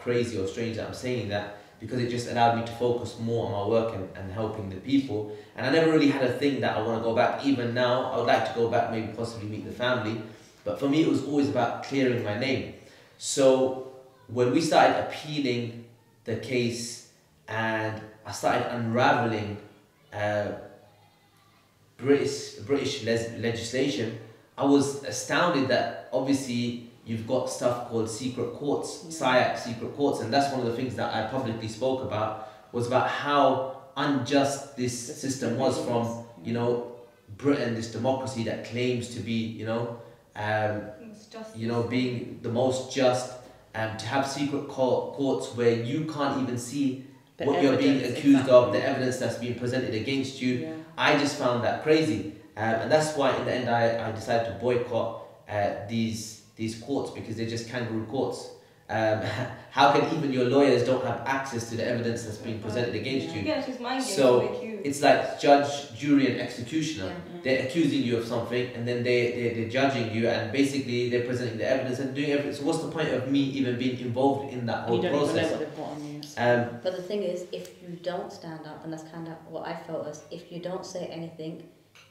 S1: crazy or strange that I'm saying that, because it just allowed me to focus more on my work and helping the people. And I never really had a thing that I want to go back. Even now, I would like to go back, maybe possibly meet the family. But for me, it was always about clearing my name. So when we started appealing the case and I started unraveling British legislation, I was astounded that obviously you've got stuff called secret courts, SIAC secret courts, and that's one of the things that I publicly spoke about, was about how unjust this system was from, you know, Britain, this democracy that claims to be, you know, being the most just, to have secret courts where you can't even see what you're being accused of, the evidence that's being presented against you.
S6: Yeah.
S1: I just found that crazy, and that's why in the end I decided to boycott these courts, because they're just kangaroo courts. How can even your lawyers don't have access to the evidence that's being presented against you?
S5: Yeah, she's mind games
S1: So
S5: to make you.
S1: it's like judge, jury and executioner. They're accusing you of something, and then they're judging you, and basically they're presenting the evidence and doing everything. So what's the point of me even being involved in that whole
S6: You don't even know
S1: process?
S6: what they've got on you.
S2: But the thing is, if you don't stand up, and that's kind of what I felt was, if you don't say anything,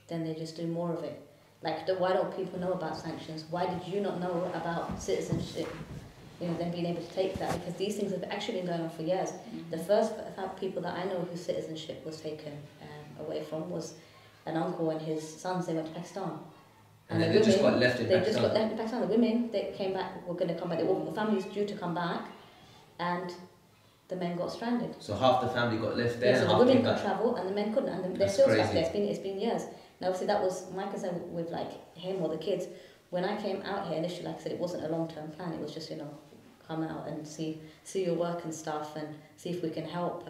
S2: then they just do more of it. Like, why don't people know about sanctions? Why did you not know about citizenship? You know, them being able to take that, because these things have actually been going on for years. The first people that I know whose citizenship was taken away from was an uncle and his sons. They went to Pakistan.
S1: And then they just got left in
S2: They
S1: Pakistan.
S2: just got left in Pakistan. The women, they came back, were going to come back. The families due to come back, and the men got stranded.
S1: So half the family got left there,
S2: Yeah, so
S1: and
S2: the
S1: half
S2: women
S1: came
S2: could
S1: back.
S2: travel and the men couldn't, and they're
S1: That's
S2: still
S1: crazy.
S2: stuck there. It's been years. And obviously that was my concern with like him or the kids. When I came out here initially, like I said, it wasn't a long-term plan. It was just, you know, come out and see your work and stuff and see if we can help.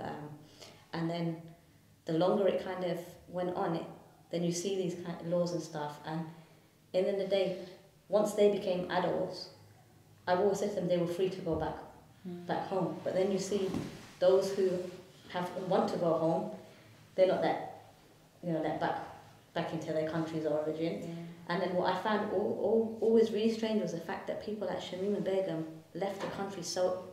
S2: And then the longer it kind of went on, then you see these kind of laws and stuff. And in the end of the day, once they became adults, I've always said to them they were free to go back home. But then you see those who want to go home, they're not let back into their countries of origin. And then what I found always really strange was the fact that people like Shamim and Begum left the country so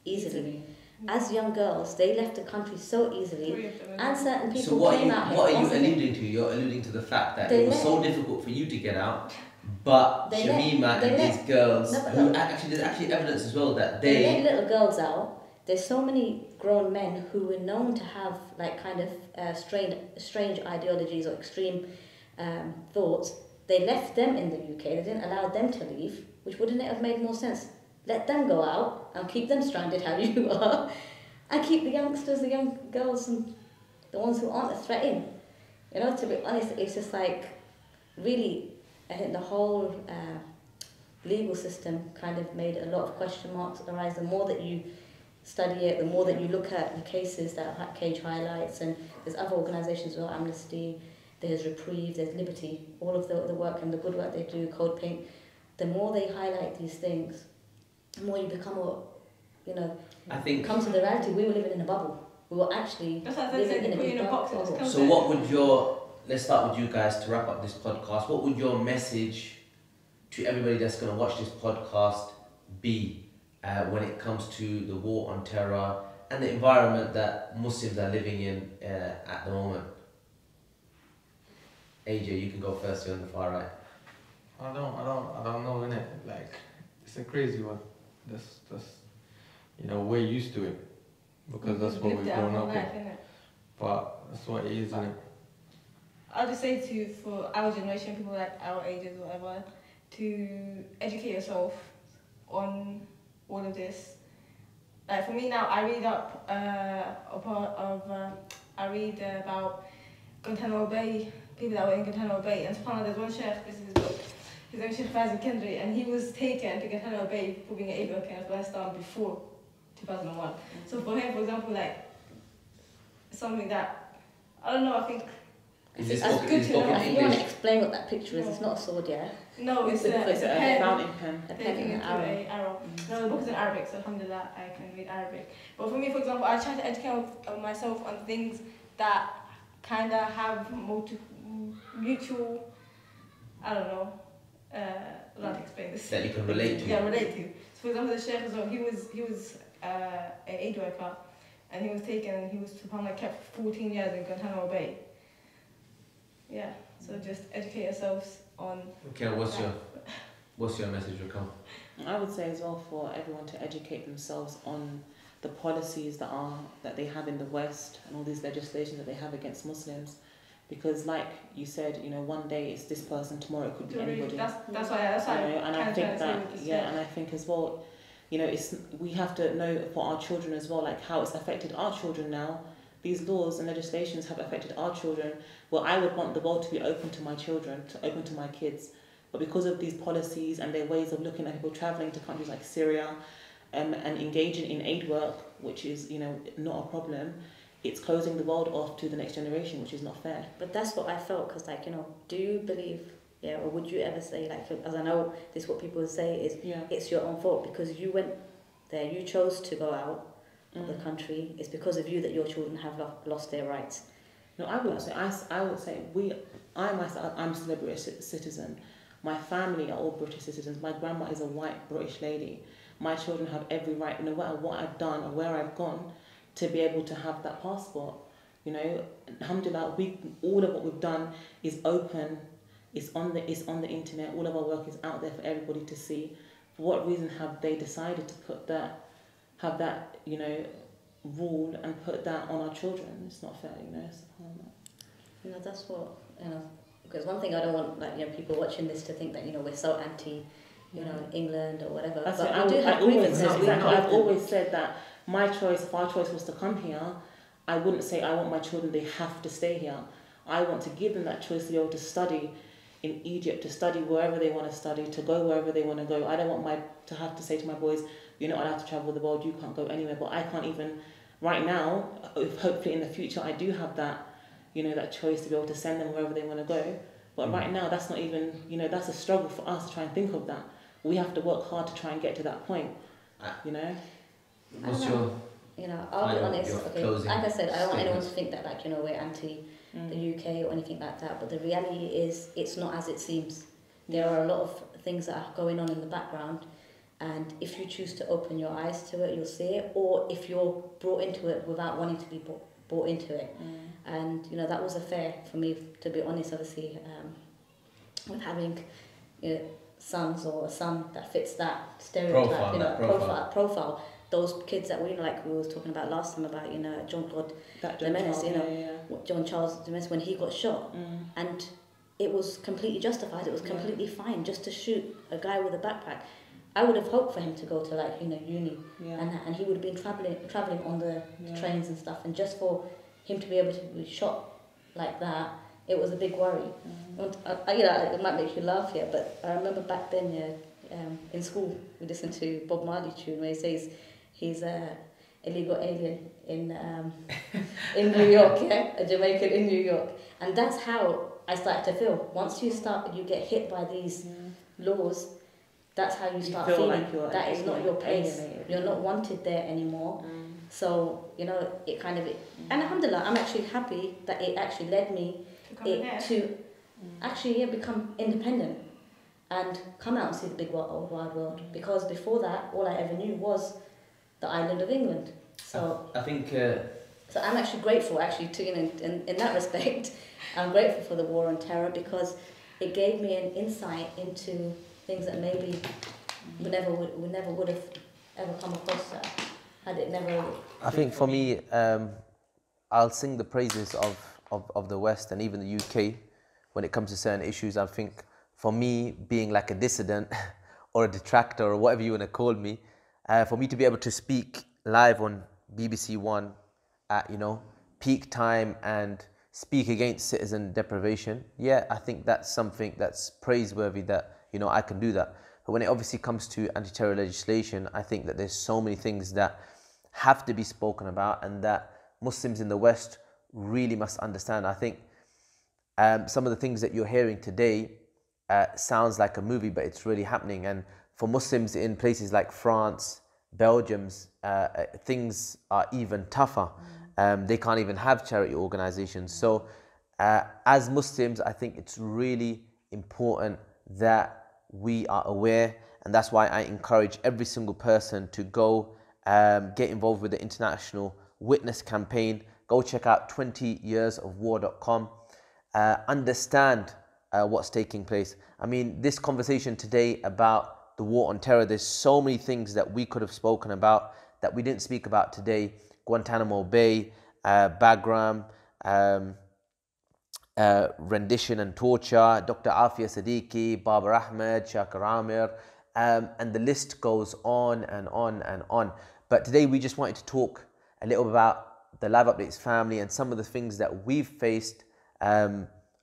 S2: easily. As young girls, they left the country so easily, and certain people came out here.
S1: What are you alluding to? You're alluding to the fact that it was so difficult for you to get out, but Shamima and these girls, there's actually evidence as well that
S2: they let little girls out. There's so many grown men who were known to have like kind of strange ideologies or extreme thoughts. They left them in the UK. They didn't allow them to leave, which wouldn't it have made more sense? Let them go out and keep them stranded how you are, and keep the youngsters, the young girls, and the ones who aren't a threat in. You know, to be honest, it's just like really, I think the whole legal system kind of made a lot of question marks arise. The more that you study it, the more that you look at the cases that Cage highlights, and there's other organisations as well, Amnesty, there's Reprieve, there's Liberty, all of the work and the good work they do, Code Pink. The more they highlight these things, the more you become
S1: I think
S2: come to the reality. We were living in a bubble. We were actually living in a big bubble.
S1: So what would let's start with you guys to wrap up this podcast. What would your message to everybody that's going to watch this podcast be when it comes to the war on terror and the environment that Muslims are living in at the moment? AJ, you can go first. You're on the far right.
S4: I don't know, innit? Like, it's a crazy one. That's we're used to it because that's what we've grown up with. But that's what it is, innit?
S5: I'll just say for our generation, people like our ages or whatever, to educate yourself on all of this. Like for me now, I read about Guantanamo Bay, people that were in Guantanamo Bay, and subhanAllah, there's one sheikh, this is his book, his name is Sheikh Fazil Kindri, and he was taken to Guantanamo Bay for being able to work in Afghanistan before 2001. So for him, for example, like something that, I don't know, I think
S2: It's good to know. If you want to explain what that picture is, it's not a sword, yeah?
S5: No, it's a pen.
S6: Fountain pen.
S2: A pen and an arrow.
S5: No, the book is in Arabic, so alhamdulillah, I can read Arabic. But for me, for example, I try to educate myself on things that kind of have mutual, I don't know, I'll have to explain this.
S1: That you can relate to.
S5: Yeah, relate to. So for example, the sheikh as well, he was an aid worker, and he was taken, and he was kept 14 years in Guantanamo Bay. Yeah, so just educate yourselves on.
S1: Okay, what's your message, Rakam?
S6: I would say as well for everyone to educate themselves on the policies that they have in the West and all these legislations that they have against Muslims, because like you said, one day it's this person, tomorrow it could be anybody.
S5: That's why.
S6: And I think that and I think as well, we have to know for our children as well, like how it's affected our children now. These laws and legislations have affected our children. Well, I would want the world to be open to my children, open to my kids. But because of these policies and their ways of looking at people travelling to countries like Syria and engaging in aid work, which is, not a problem, it's closing the world off to the next generation, which is not fair.
S2: But that's what I felt, because, do you believe, or would you ever say, as I know this is what people say, is it's your own fault because you went there, you chose to go out of the country, it's because of you that your children have lost their rights.
S6: No, I would say I myself, I'm a celebrity citizen. My family are all British citizens. My grandma is a white British lady. My children have every right, no matter what I've done or where I've gone, to be able to have that passport. Alhamdulillah, all of what we've done is open. It's on the internet. All of our work is out there for everybody to see. For what reason have they decided to put that? Have that, rule and put that on our children? It's not fair,
S2: That's what, because one thing I don't want, people watching this to think that, we're so anti, England or whatever.
S6: That's
S2: but
S6: I've always said that my choice, if our choice was to come here, I wouldn't say I want my children, they have to stay here. I want to give them that choice to be able to study in Egypt, to study wherever they want to study, to go wherever they want to go. I don't want to have to say to my boys, you're not allowed to travel the world, you can't go anywhere. But I can't even, right now, if hopefully in the future I do have that, that choice to be able to send them wherever they want to go. But right now, that's not even, that's a struggle for us to try and think of that. We have to work hard to try and get to that point,
S1: What's your...
S2: I'll be honest, okay,
S1: closing
S2: like I said, I don't want anyone to
S1: statements?
S2: think that, we're anti the UK or anything like that, but the reality is it's not as it seems. There are a lot of things that are going on in the background, and if you choose to open your eyes to it, you'll see it, or if you're brought into it without wanting to be brought into it. And, that was a fair for me, to be honest, obviously, with having sons, or a son that fits that stereotype, profile. Those kids that like we was talking about last time about John-Claude Jimenez, John Charles Jimenez, when he got shot, and it was completely justified. It was completely fine just to shoot a guy with a backpack. I would have hoped for him to go to uni, and he would have been traveling on the trains and stuff, and just for him to be able to be shot like that, it was a big worry. It might make you laugh here, but I remember back then, in school we listened to Bob Marley tune where he says he's a illegal alien in New York, a Jamaican in New York, and that's how I started to feel. Once you get hit by these laws, that's how you start feeling like that is not your place. Alienated. You're not wanted there anymore. So it kind of and alhamdulillah, I'm actually happy that it actually led me to actually become independent and come out and see the big wide world. Because before that, all I ever knew was the island of England. So
S1: I think.
S2: So I'm actually grateful, to in that respect. I'm grateful for the war on terror, because it gave me an insight into things that maybe we never would have ever come across that had it never.
S1: I think for me, I'll sing the praises of the West and even the UK when it comes to certain issues. I think for me, being like a dissident or a detractor or whatever you want to call me, for me to be able to speak live on BBC One at peak time and speak against citizen deprivation, I think that's something that's praiseworthy that I can do that. But when it obviously comes to anti-terror legislation, I think that there's so many things that have to be spoken about and that Muslims in the West really must understand. I think some of the things that you're hearing today sounds like a movie, but it's really happening. And for Muslims in places like France, Belgium, things are even tougher. They can't even have charity organizations. So as Muslims, I think it's really important that we are aware, and that's why I encourage every single person to go get involved with the International Witness Campaign. Go check out 20yearsofwar.com. Understand what's taking place. I mean, this conversation today about the war on terror, there's so many things that we could have spoken about that we didn't speak about today. Guantanamo Bay, Bagram, rendition and torture, Dr. Afia Siddiqui, Babar Ahmed, Shakir Amir, and the list goes on and on and on. But today we just wanted to talk a little about the Live Updates family and some of the things that we've faced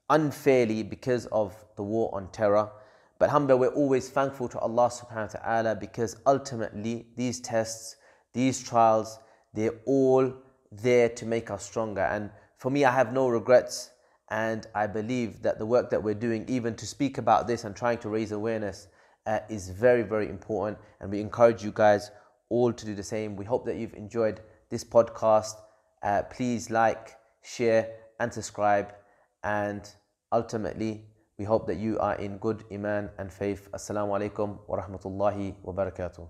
S1: unfairly because of the war on terror. But alhamdulillah, we're always thankful to Allah subhanahu wa ta'ala, because ultimately these tests, these trials, they're all there to make us stronger. And for me, I have no regrets. And I believe that the work that we're doing, even to speak about this and trying to raise awareness, is very, very important. And we encourage you guys all to do the same. We hope that you've enjoyed this podcast. Please like, share, and subscribe. And ultimately, we hope that you are in good iman and faith. Assalamu alaikum wa rahmatullahi wa barakatuh.